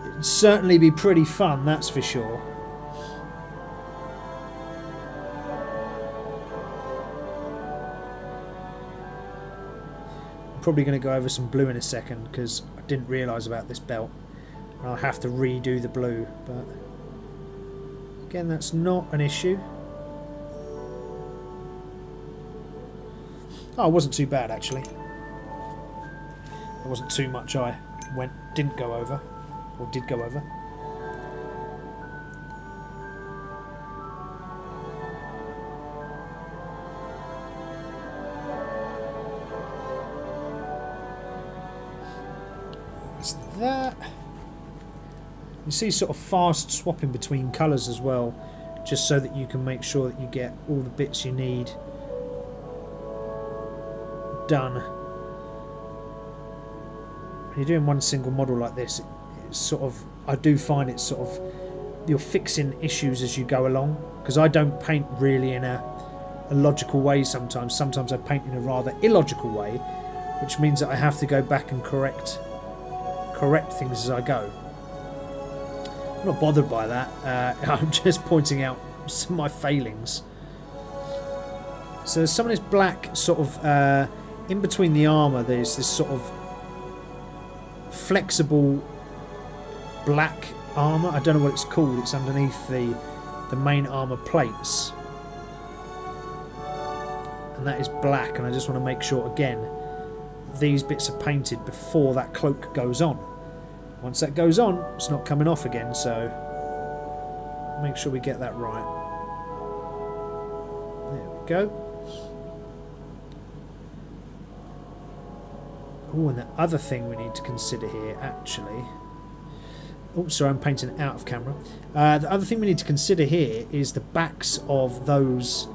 it'd certainly be pretty fun, that's for sure. I'm probably going to go over some blue in a second because I didn't realise about this belt. And I'll have to redo the blue, but again, that's not an issue. Oh, it wasn't too bad actually. There wasn't too much I didn't go over, or did go over. like that. You see sort of fast swapping between colours as well, just so that you can make sure that you get all the bits you need done. When you're doing one single model like this, it's sort of, I do find it's sort of, you're fixing issues as you go along, because I don't paint really in a logical way sometimes. Sometimes I paint in a rather illogical way, which means that I have to go back and correct things as I go. I'm not bothered by that. I'm just pointing out some of my failings. So there's some of this black sort of in between the armour. There's this sort of flexible black armour. I don't know what it's called. It's underneath the main armour plates, and that is black. And I just want to make sure again these bits are painted before that cloak goes on. Once that goes on, it's not coming off again, so make sure we get that right. There we go. Oh, and the other thing we need to consider here, actually... Oh, sorry, I'm painting out of camera. The other thing we need to consider here is the backs of those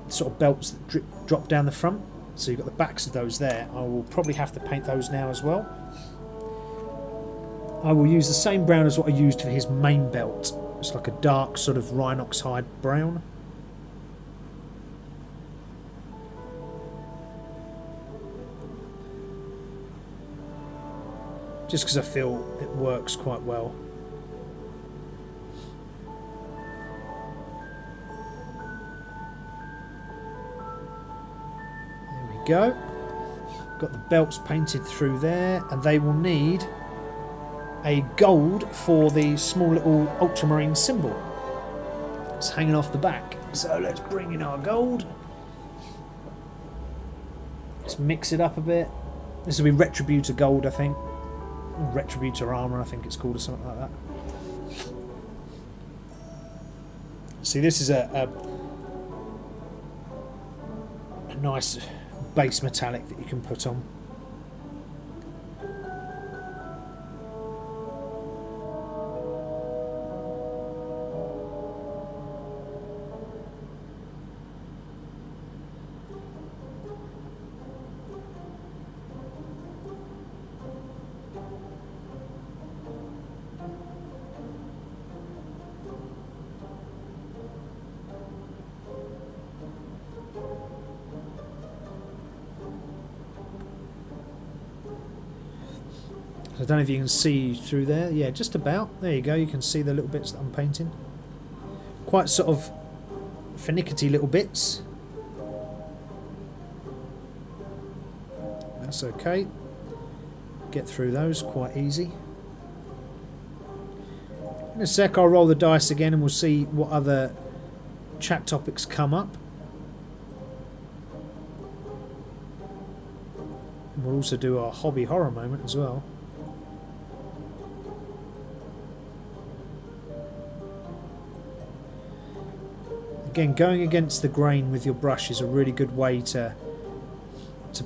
sort of belts that drop down the front. So you've got the backs of those there. I will probably have to paint those now as well. I will use the same brown as what I used for his main belt. It's like a dark sort of rhinox hide brown. Just because I feel it works quite well. There we go. Got the belts painted through there, and they will need a gold for the small little ultramarine symbol. It's hanging off the back. So let's bring in our gold. Let's mix it up a bit. This will be Retributor gold, I think. Retributor armour, I think it's called, or something like that. See, this is a nice base metallic that you can put on. I don't know if you can see through there. Yeah, just about. There you go. You can see the little bits that I'm painting. Quite sort of finicky little bits. That's okay. Get through those quite easy. In a sec I'll roll the dice again and we'll see what other chat topics come up. And we'll also do our hobby horror moment as well. Again, going against the grain with your brush is a really good way to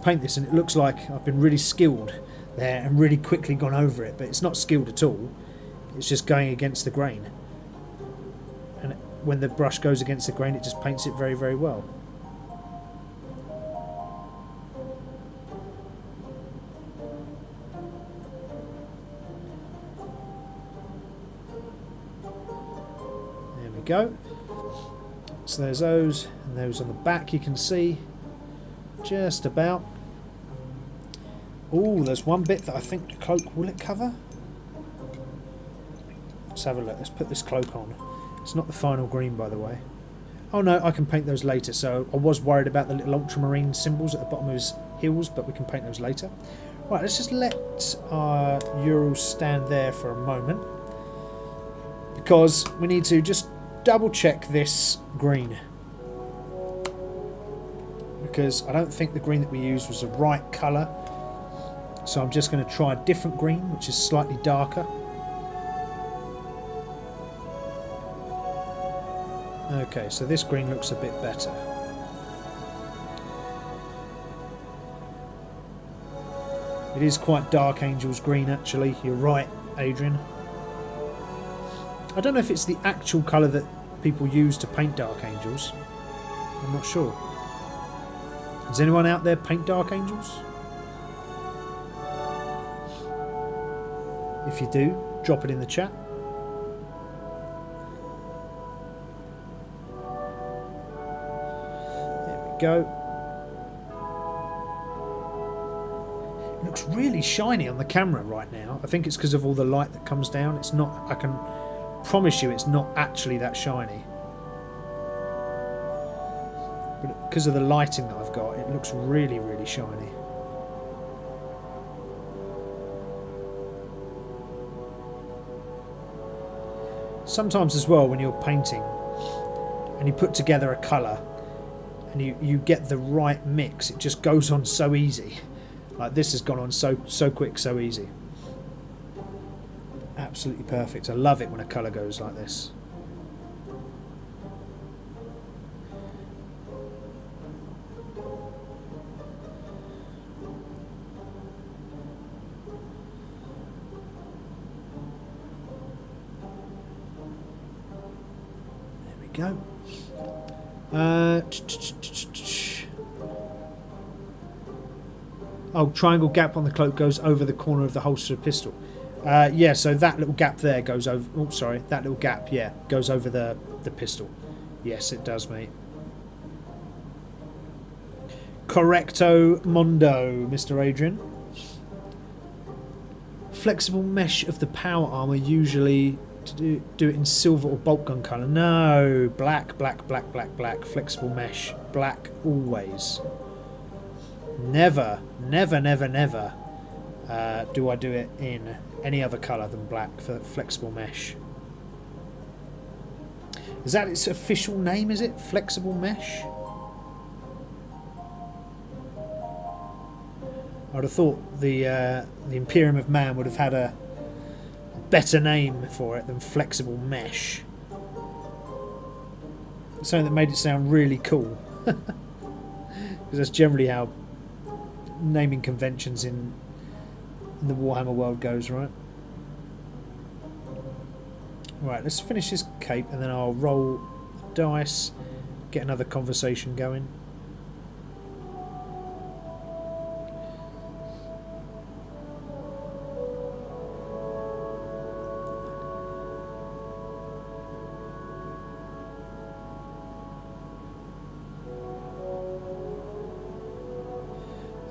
paint this, and it looks like I've been really skilled there and really quickly gone over it, but it's not skilled at all. It's just going against the grain, and when the brush goes against the grain it just paints it very, very well. There we go. So there's those, and those on the back you can see just about. Oh, there's one bit that I think the cloak, will it cover? Let's have a look. Let's put this cloak on. It's not the final green, by the way. Oh no, I can paint those later. So I was worried about the little ultramarine symbols at the bottom of his heels, but we can paint those later. Right, let's just let our Urals stand there for a moment, because we need to just double check this green, because I don't think the green that we used was the right colour. So I'm just going to try a different green which is slightly darker. Okay, so this green looks a bit better. It is quite Dark Angels green, actually. You're right, Adrian. I don't know if it's the actual colour that people use to paint Dark Angels. I'm not sure. Does anyone out there paint Dark Angels? If you do, drop it in the chat. There we go. It looks really shiny on the camera right now. I think it's because of all the light that comes down. It's not, I can promise you it's not actually that shiny. But because of the lighting that I've got, it looks really, really shiny. Sometimes as well, when you're painting and you put together a colour and you get the right mix, it just goes on so easy. Like this has gone on so quick, so easy. Absolutely perfect. I love it when a colour goes like this. Go. Oh, triangle gap on the cloak goes over the corner of the holster of pistol. Yeah, so that little gap there goes over. Oh, sorry, that little gap, yeah, goes over the pistol. Yes, it does, mate. Correcto mondo, Mr. Adrian. Flexible mesh of the power armor usually. To do it in silver or bolt gun colour. No, black, black, black, black, black. Flexible mesh, black always. Never, never, never, never do I do it in any other colour than black for flexible mesh. Is that its official name? Is it flexible mesh? I would have thought the Imperium of Man would have had a better name for it than flexible mesh. Something that made it sound really cool. Because that's generally how naming conventions in the Warhammer world goes, right? Right, let's finish this cape and then I'll roll dice, get another conversation going.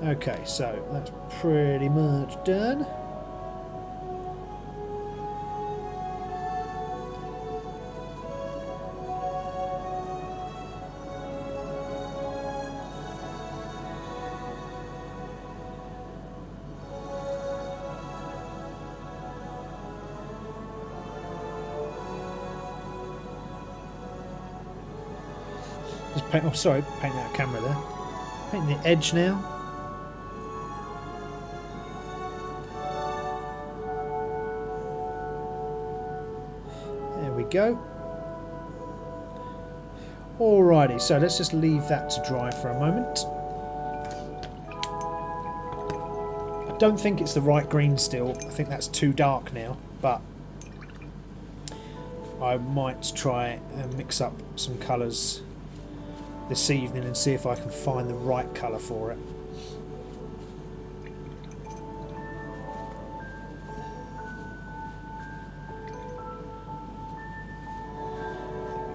Okay, so that's pretty much done. Just paint, oh sorry, painting out camera there. Painting the edge now. Go. Alrighty, so let's just leave that to dry for a moment. I don't think it's the right green still. I think that's too dark now, but I might try and mix up some colours this evening and see if I can find the right colour for it.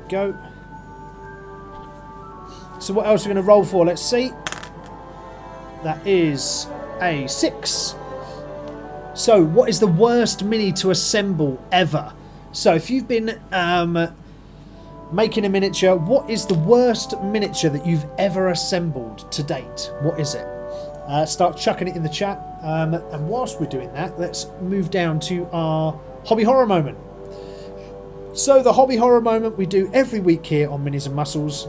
Go. So what else are we going to roll for? Let's see. That is a 6. So what is the worst mini to assemble ever? So if you've been making a miniature, what is the worst miniature that you've ever assembled to date? What is it? Start chucking it in the chat. And whilst we're doing that, let's move down to our hobby horror moment. So the hobby horror moment we do every week here on Minis-N-Muscles,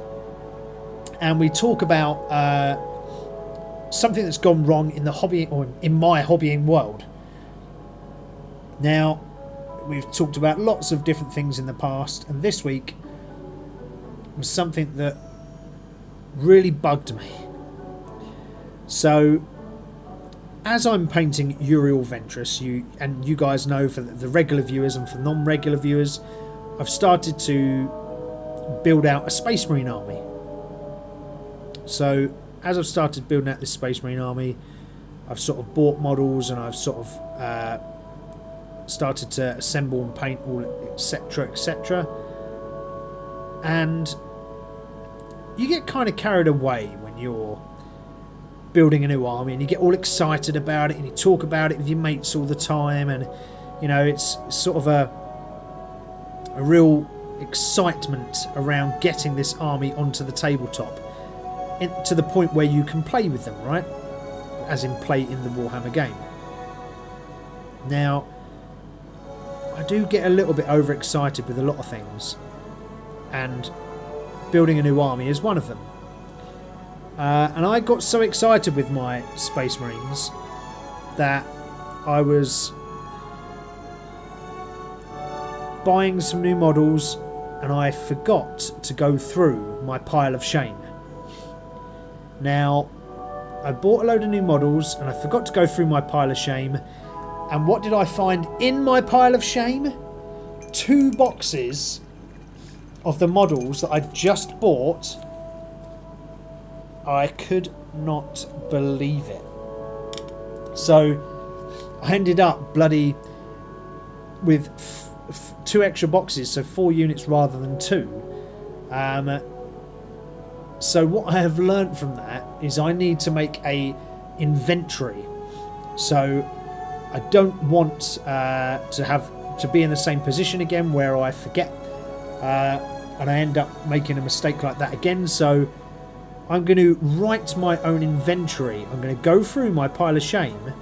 and we talk about something that's gone wrong in the hobby or in my hobbying world. Now, we've talked about lots of different things in the past, and this week was something that really bugged me. So as I'm painting Uriel Ventress, you guys know, for the regular viewers and for non-regular viewers, I've started to build out a Space Marine army. So as I've started building out this Space Marine army, I've sort of bought models and I've sort of started to assemble and paint all, etc, etc. And you get kind of carried away when you're building a new army and you get all excited about it and you talk about it with your mates all the time, and you know, it's sort of a real excitement around getting this army onto the tabletop, to the point where you can play with them, right? As in play in the Warhammer game. Now, I do get a little bit overexcited with a lot of things, and building a new army is one of them. And I got so excited with my Space Marines that I was buying some new models and I forgot to go through my pile of shame. Now, I bought a load of new models and I forgot to go through my pile of shame. And what did I find in my pile of shame? 2 boxes of the models that I just bought. I could not believe it. So I ended up bloody with 2 extra boxes, so 4 units rather than 2. So what I have learnt from that is I need to make a inventory. So I don't want to be in the same position again where I forget and I end up making a mistake like that again. So I'm going to write my own inventory. I'm going to go through my pile of shame.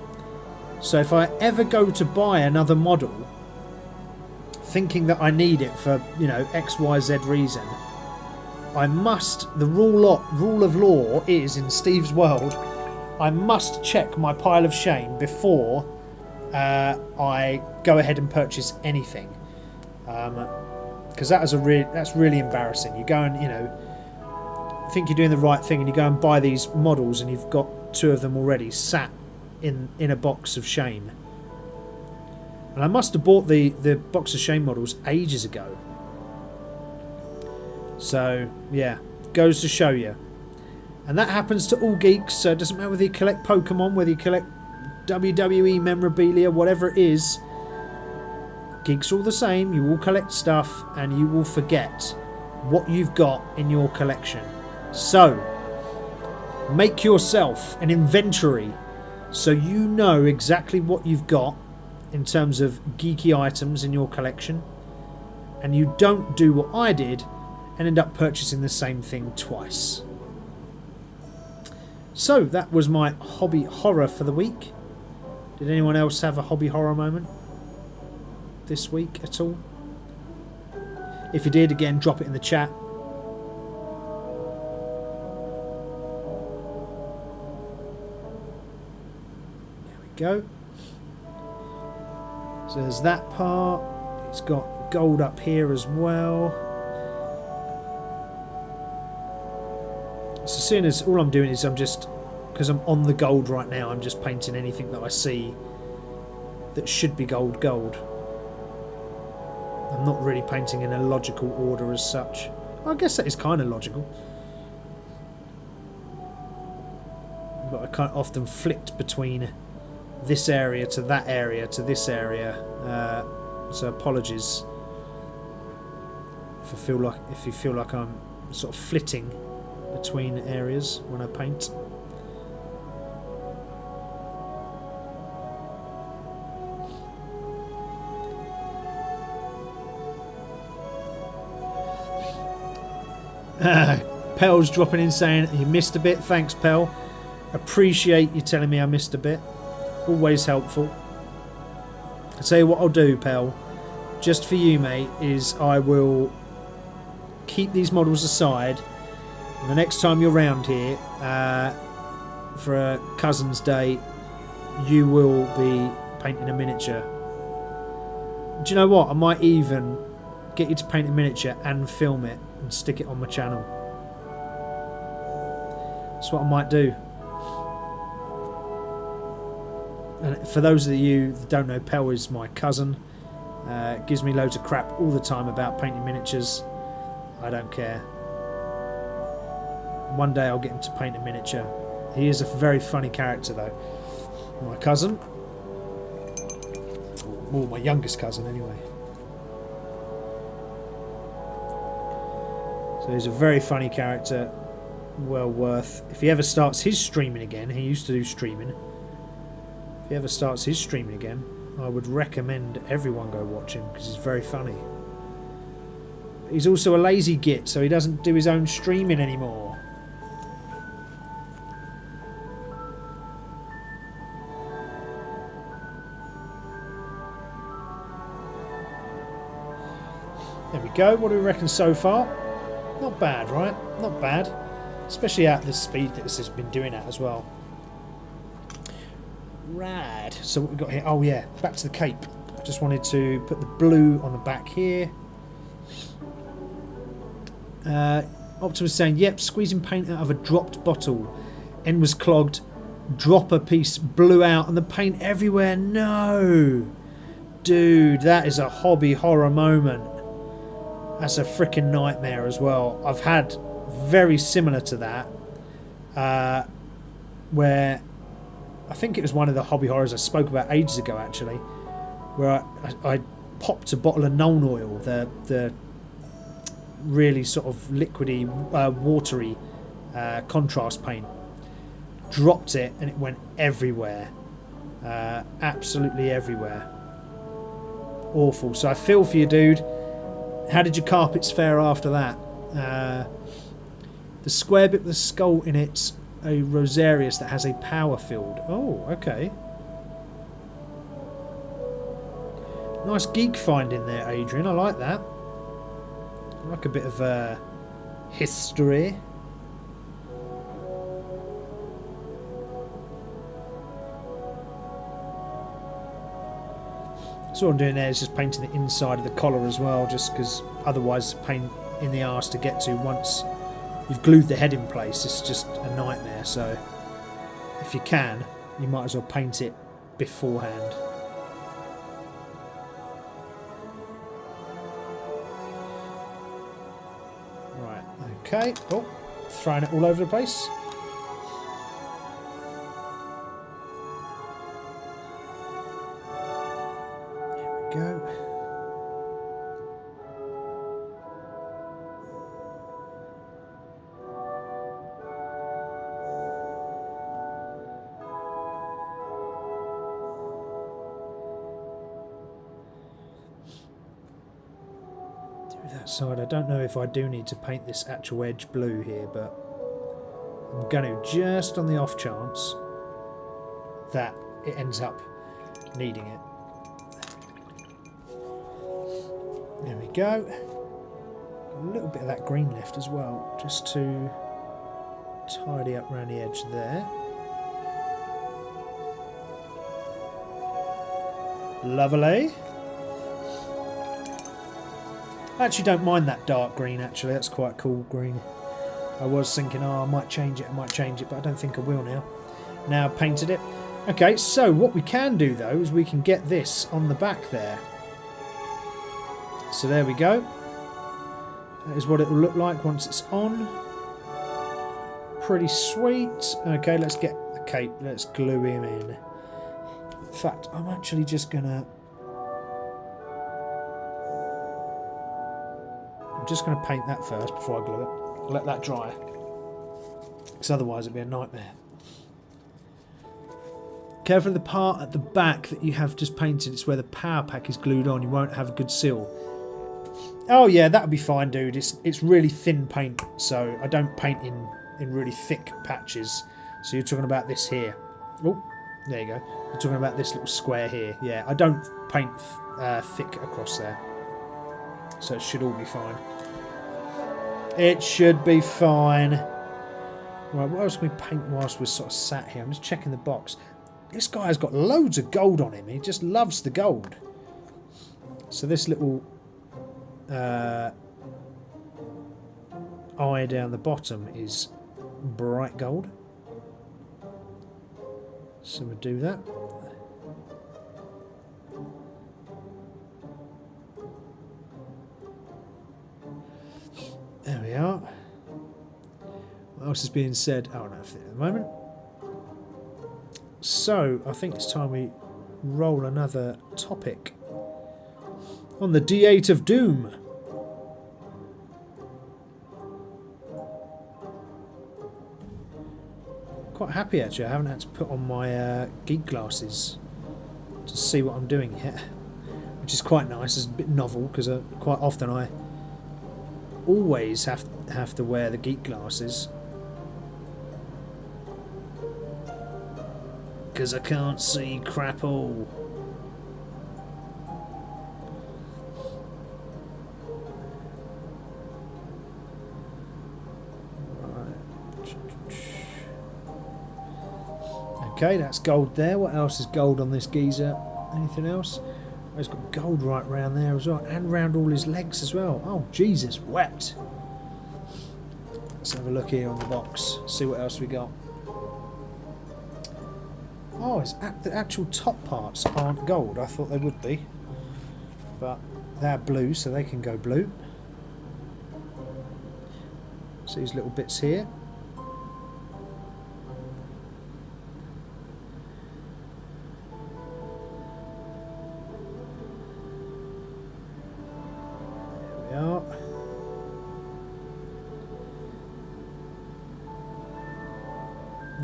So if I ever go to buy another model, thinking that I need it for, you know, XYZ reason, I must, the rule of law is, in Steve's world, I must check my pile of shame before I go ahead and purchase anything. Because that's really embarrassing. You go and, you know, think you're doing the right thing and you go and buy these models and you've got 2 of them already sat in a box of shame. And I must have bought the box of shame models ages ago. So yeah, goes to show you. And that happens to all geeks, so it doesn't matter whether you collect Pokemon, whether you collect WWE memorabilia, whatever it is. Geeks are all the same. You will collect stuff and you will forget what you've got in your collection. So make yourself an inventory so you know exactly what you've got in terms of geeky items in your collection, and you don't do what I did and end up purchasing the same thing twice. So that was my hobby horror for the week. Did anyone else have a hobby horror moment this week at all? If you did, again, drop it in the chat. There we go. So there's that part. It's got gold up here as well. So as soon as, all I'm doing is I'm just, because I'm on the gold right now, I'm just painting anything that I see that should be gold. I'm not really painting in a logical order as such. I guess that is kind of logical. But I kind of often flipped between this area to that area to this area. So apologies if you feel like I'm sort of flitting between areas when I paint. Pel's dropping in saying you missed a bit. Thanks, Pel. Appreciate you telling me I missed a bit. Always helpful. I'll tell you what I'll do, Pel, just for you, mate, is I will keep these models aside, and the next time you're around here for a Cousin's Day, you will be painting a miniature. Do you know what? I might even get you to paint a miniature and film it and stick it on my channel. That's what I might do. And for those of you that don't know, Pell is my cousin. Gives me loads of crap all the time about painting miniatures. I don't care. One day I'll get him to paint a miniature. He is a very funny character though. My cousin. Well, my youngest cousin anyway. So he's a very funny character. Well worth. If he ever starts his streaming again, he used to do streaming. If he ever starts his streaming again, I would recommend everyone go watch him because he's very funny. He's also a lazy git, so he doesn't do his own streaming anymore. There we go. What do we reckon so far? Not bad, right? Not bad. Especially at the speed that this has been doing at as well. Rad. So what we got here? Oh yeah, back to the cape. I just wanted to put the blue on the back here. Optimus saying, yep, squeezing paint out of a dropped bottle. End was clogged. Dropper piece blew out and the paint everywhere. No! Dude, that is a hobby horror moment. That's a freaking nightmare as well. I've had very similar to that. Where I think it was one of the hobby horrors I spoke about ages ago actually. Where I popped a bottle of Nuln oil, the really sort of liquidy, watery contrast paint. Dropped it and it went everywhere. Absolutely everywhere. Awful. So I feel for you, dude. How did your carpets fare after that? The square bit with the skull in it's a Rosarius that has a power field. Oh, okay. Nice geek find in there, Adrian. I like that. I like a bit of history. So what I'm doing there is just painting the inside of the collar as well, just because otherwise it's a pain in the arse to get to once you've glued the head in place. It's just a nightmare. So if you can, you might as well paint it beforehand. Right, okay. Oh, throwing it all over the place. Go. Do that side. I don't know if I do need to paint this actual edge blue here, but I'm going to, just on the off chance that it ends up needing it. There we go. A little bit of that green left as well, just to tidy up around the edge there. Lovely. I actually don't mind that dark green, actually. That's quite cool green. I was thinking, oh, I might change it, but I don't think I will now. Now I've painted it. Okay, so what we can do, though, is we can get this on the back there. So there we go. That is what it will look like once it's on. Pretty sweet. Okay, let's get the cape. Let's glue him in. In fact, I'm actually just gonna... I'm just gonna paint that first before I glue it. Let that dry. Because otherwise it'd be a nightmare. Careful of the part at the back that you have just painted. It's where the power pack is glued on. You won't have a good seal. Oh yeah, that'll be fine, dude. It's really thin paint, so I don't paint in really thick patches. So you're talking about this here. Oh, there you go. You're talking about this little square here. Yeah, I don't paint thick across there. So it should all be fine. It should be fine. Right, what else can we paint whilst we're sort of sat here? I'm just checking the box. This guy has got loads of gold on him. He just loves the gold. So this little... eye down the bottom is bright gold, so we'll do that. There we are. What else is being said? Oh, nothing at the moment. So, I think it's time we roll another topic. On the D8 of Doom. Quite happy actually, I haven't had to put on my geek glasses to see what I'm doing yet. Which is quite nice, it's a bit novel because quite often I always have to wear the geek glasses. Because I can't see crap all. Right. Okay, that's gold there. What else is gold on this geezer? Anything else? Oh, he's got gold right round there as well. And round all his legs as well. Oh, Jesus, wept. Let's have a look here on the box. See what else we got. Oh, the actual top parts aren't gold. I thought they would be. But they're blue, so they can go blue. See these little bits here. There we are.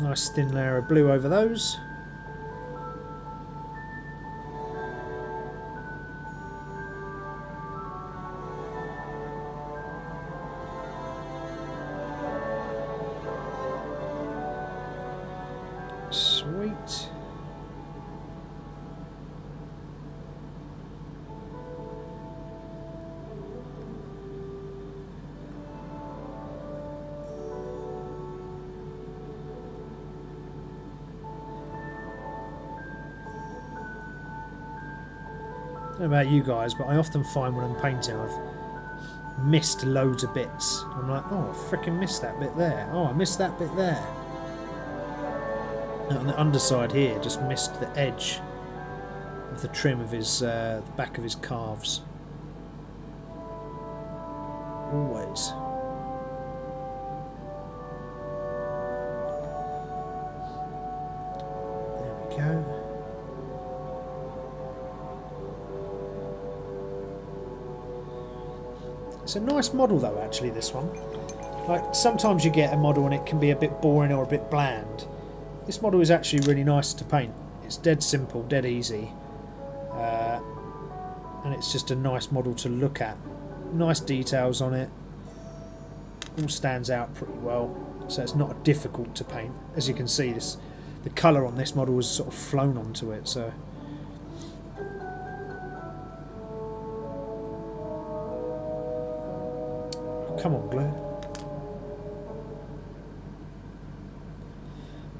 Nice thin layer of blue over those. Sweet. I don't know about you guys, but I often find when I'm painting I've missed loads of bits. I'm like, oh, I freaking missed that bit there. Oh, I missed that bit there. And on the underside here, just missed the edge of the trim of his, the back of his calves. Always. There we go. It's a nice model though, actually, this one. Like, sometimes you get a model and it can be a bit boring or a bit bland. This model is actually really nice to paint. It's dead simple, dead easy. And it's just a nice model to look at. Nice details on it. All stands out pretty well. So it's not difficult to paint. As you can see, the colour on this model has sort of flown onto it. So come on, glue.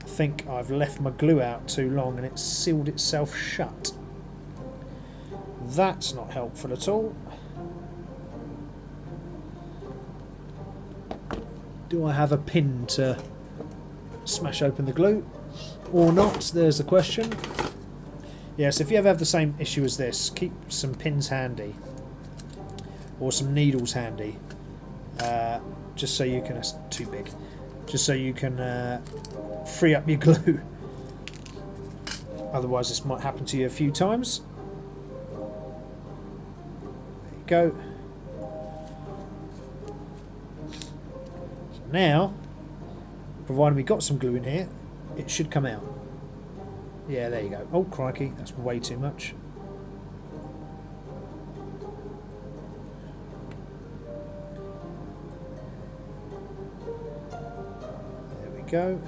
I think I've left my glue out too long and it's sealed itself shut. That's not helpful at all. Do I have a pin to smash open the glue or not? There's the question. Yes, if you ever have the same issue as this, keep some pins handy or some needles handy. Just so you can, it's too big, just so you can free up your glue. Otherwise this might happen to you a few times. There you go. So now, provided we got some glue in here, it should come out. Yeah, there you go. Oh crikey, that's way too much. Go.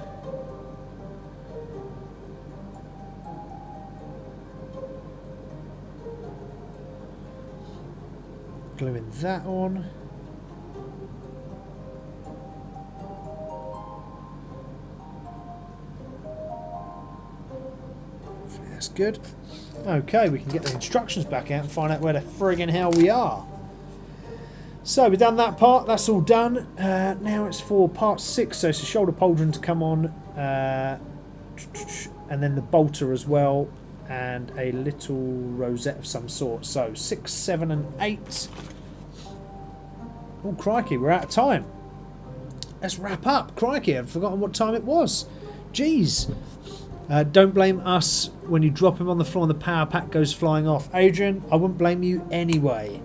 Gluing that on. That's good. Okay, we can get the instructions back out and find out where the friggin' hell we are. So we've done that part, that's all done. Now it's for part 6, so it's a shoulder pauldron to come on, and then the bolter as well, and a little rosette of some sort. So 6, 7 and 8. Oh, crikey, we're out of time. Let's wrap up. Crikey, I've forgotten what time it was. Jeez. Don't blame us when you drop him on the floor and the power pack goes flying off. Adrian, I wouldn't blame you anyway.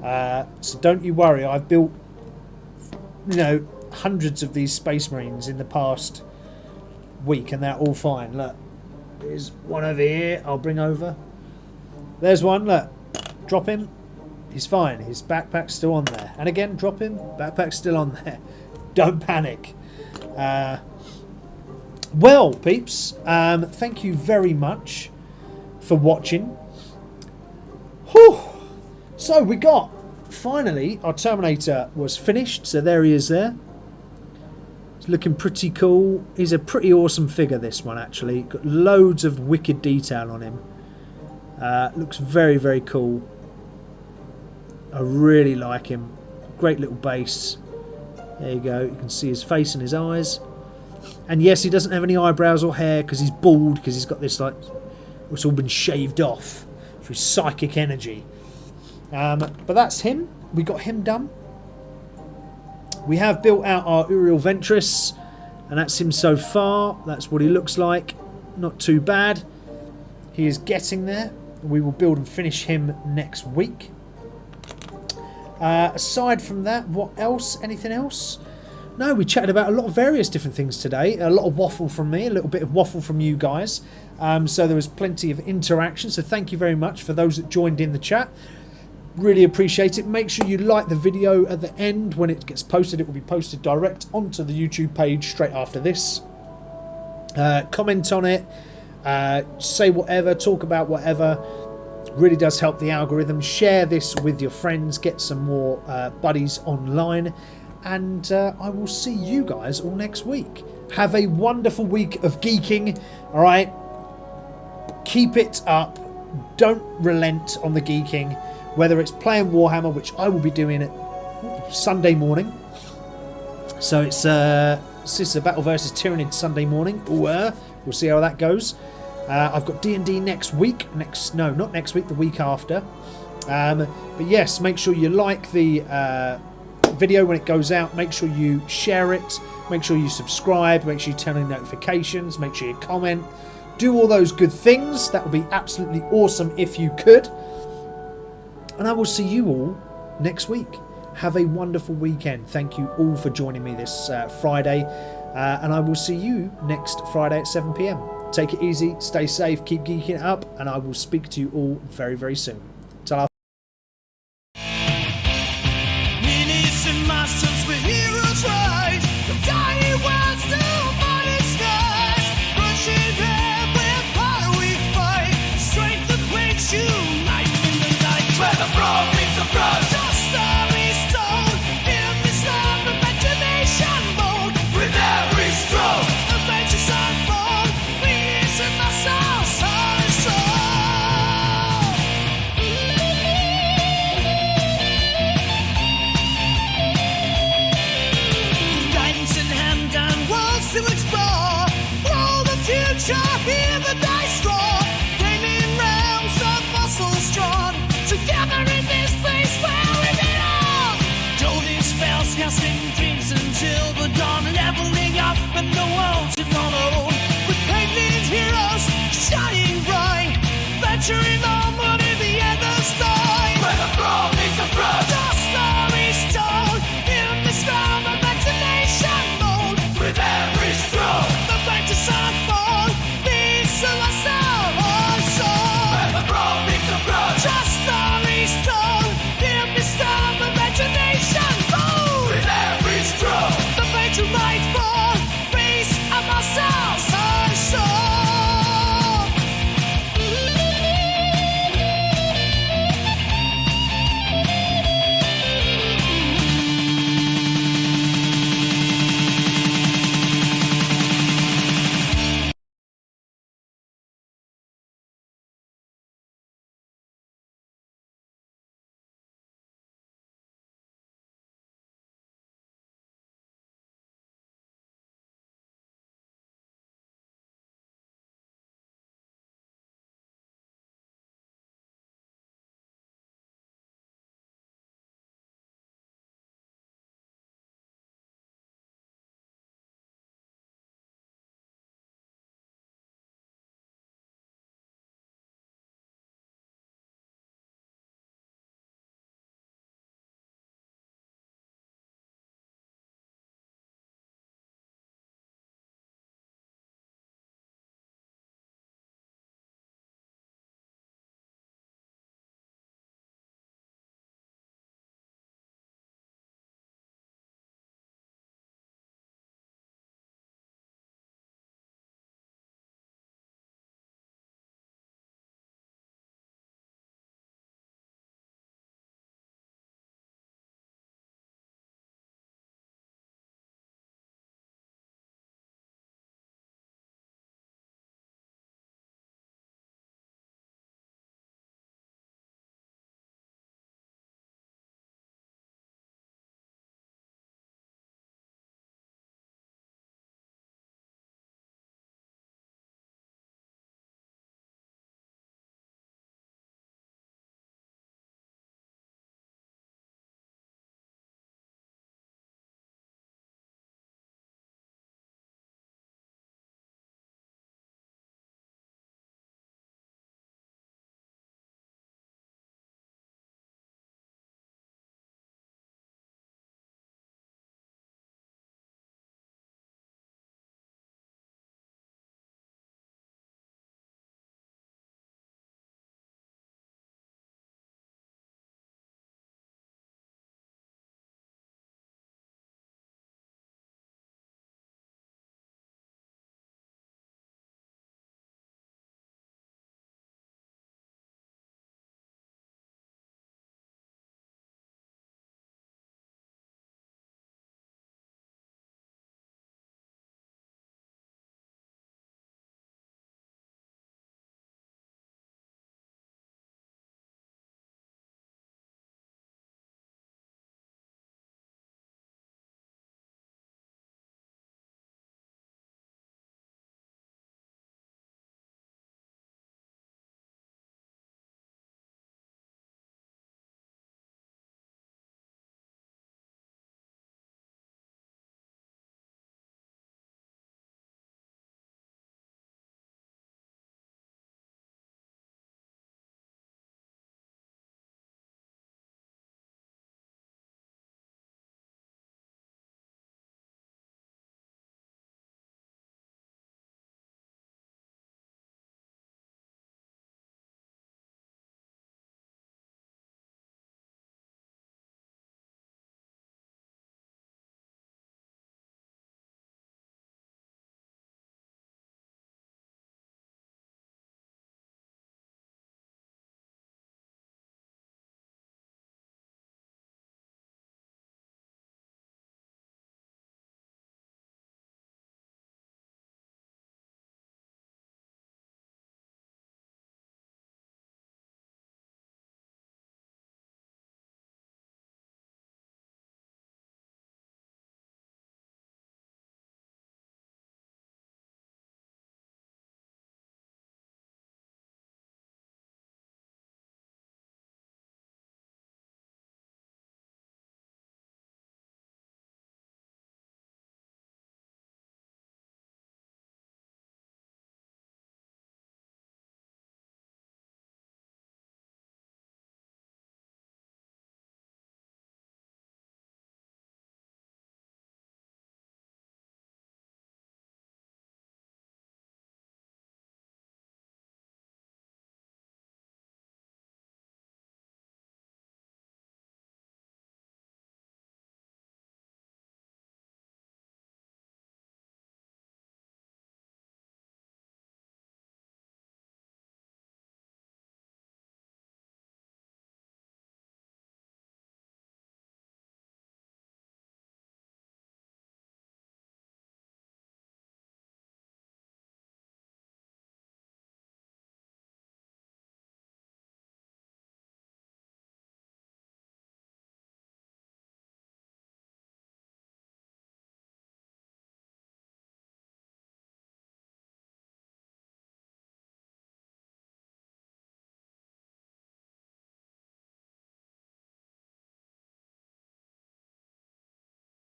So don't you worry. I've built, you know, hundreds of these Space Marines in the past week and they're all fine. Look, there's one over here. I'll bring over. There's one. Look, drop him. He's fine. His backpack's still on there. And again, drop him. Backpack's still on there. Don't panic. Well, peeps, thank you very much for watching. Whew. So we got, finally, our Terminator was finished. So there he is there. It's looking pretty cool. He's a pretty awesome figure, this one, actually. Got loads of wicked detail on him. Looks very, very cool. I really like him. Great little base. There you go. You can see his face and his eyes. And yes, he doesn't have any eyebrows or hair because he's bald, because he's got this, like, it's all been shaved off through psychic energy. But that's him. We got him done. We have built out our Uriel Ventress, and that's him so far. That's what he looks like. Not too bad. He is getting there. We will build and finish him next week. Aside from that, what else? Anything else? No, we chatted about a lot of various different things today. A lot of waffle from me, a little bit of waffle from you guys. So there was plenty of interaction. So thank you very much for those that joined in the chat. Really appreciate it. Make sure you like the video at the end. When it gets posted, it will be posted direct onto the YouTube page straight after this. Comment on it. Say whatever. Talk about whatever. Really does help the algorithm. Share this with your friends. Get some more buddies online. And I will see you guys all next week. Have a wonderful week of geeking. All right. Keep it up. Don't relent on the geeking. Whether it's playing Warhammer, which I will be doing at Sunday morning. So it's this is a Battle versus Tyranid Sunday morning. We'll see how that goes. I've got D&D next week. No, not next week. The week after. But yes, make sure you like the video when it goes out. Make sure you share it. Make sure you subscribe. Make sure you turn on notifications. Make sure you comment. Do all those good things. That would be absolutely awesome if you could. And I will see you all next week. Have a wonderful weekend. Thank you all for joining me this Friday. And I will see you next Friday at 7 PM. Take it easy. Stay safe. Keep geeking it up. And I will speak to you all very, very soon. Ta-ra. Minis-N-Muscles, we're heroes, right? The dying world still modern skies. Rushing air, with power we fight. Strength that breaks you, light in the night. Where the brawn meets the brawn. Just story told in this love imagination mode. With every stroke, adventures unfold. Minis-N-Muscles, heart and soul. Guidance in hand and worlds to explore. Roll the future, hear the dice roar. Gaining realms of muscles drawn. Together in this place where we belong. Doting spells, casting dreams until the dawn. Leveling up and the world to follow. With painted heroes shining bright. Venturing on.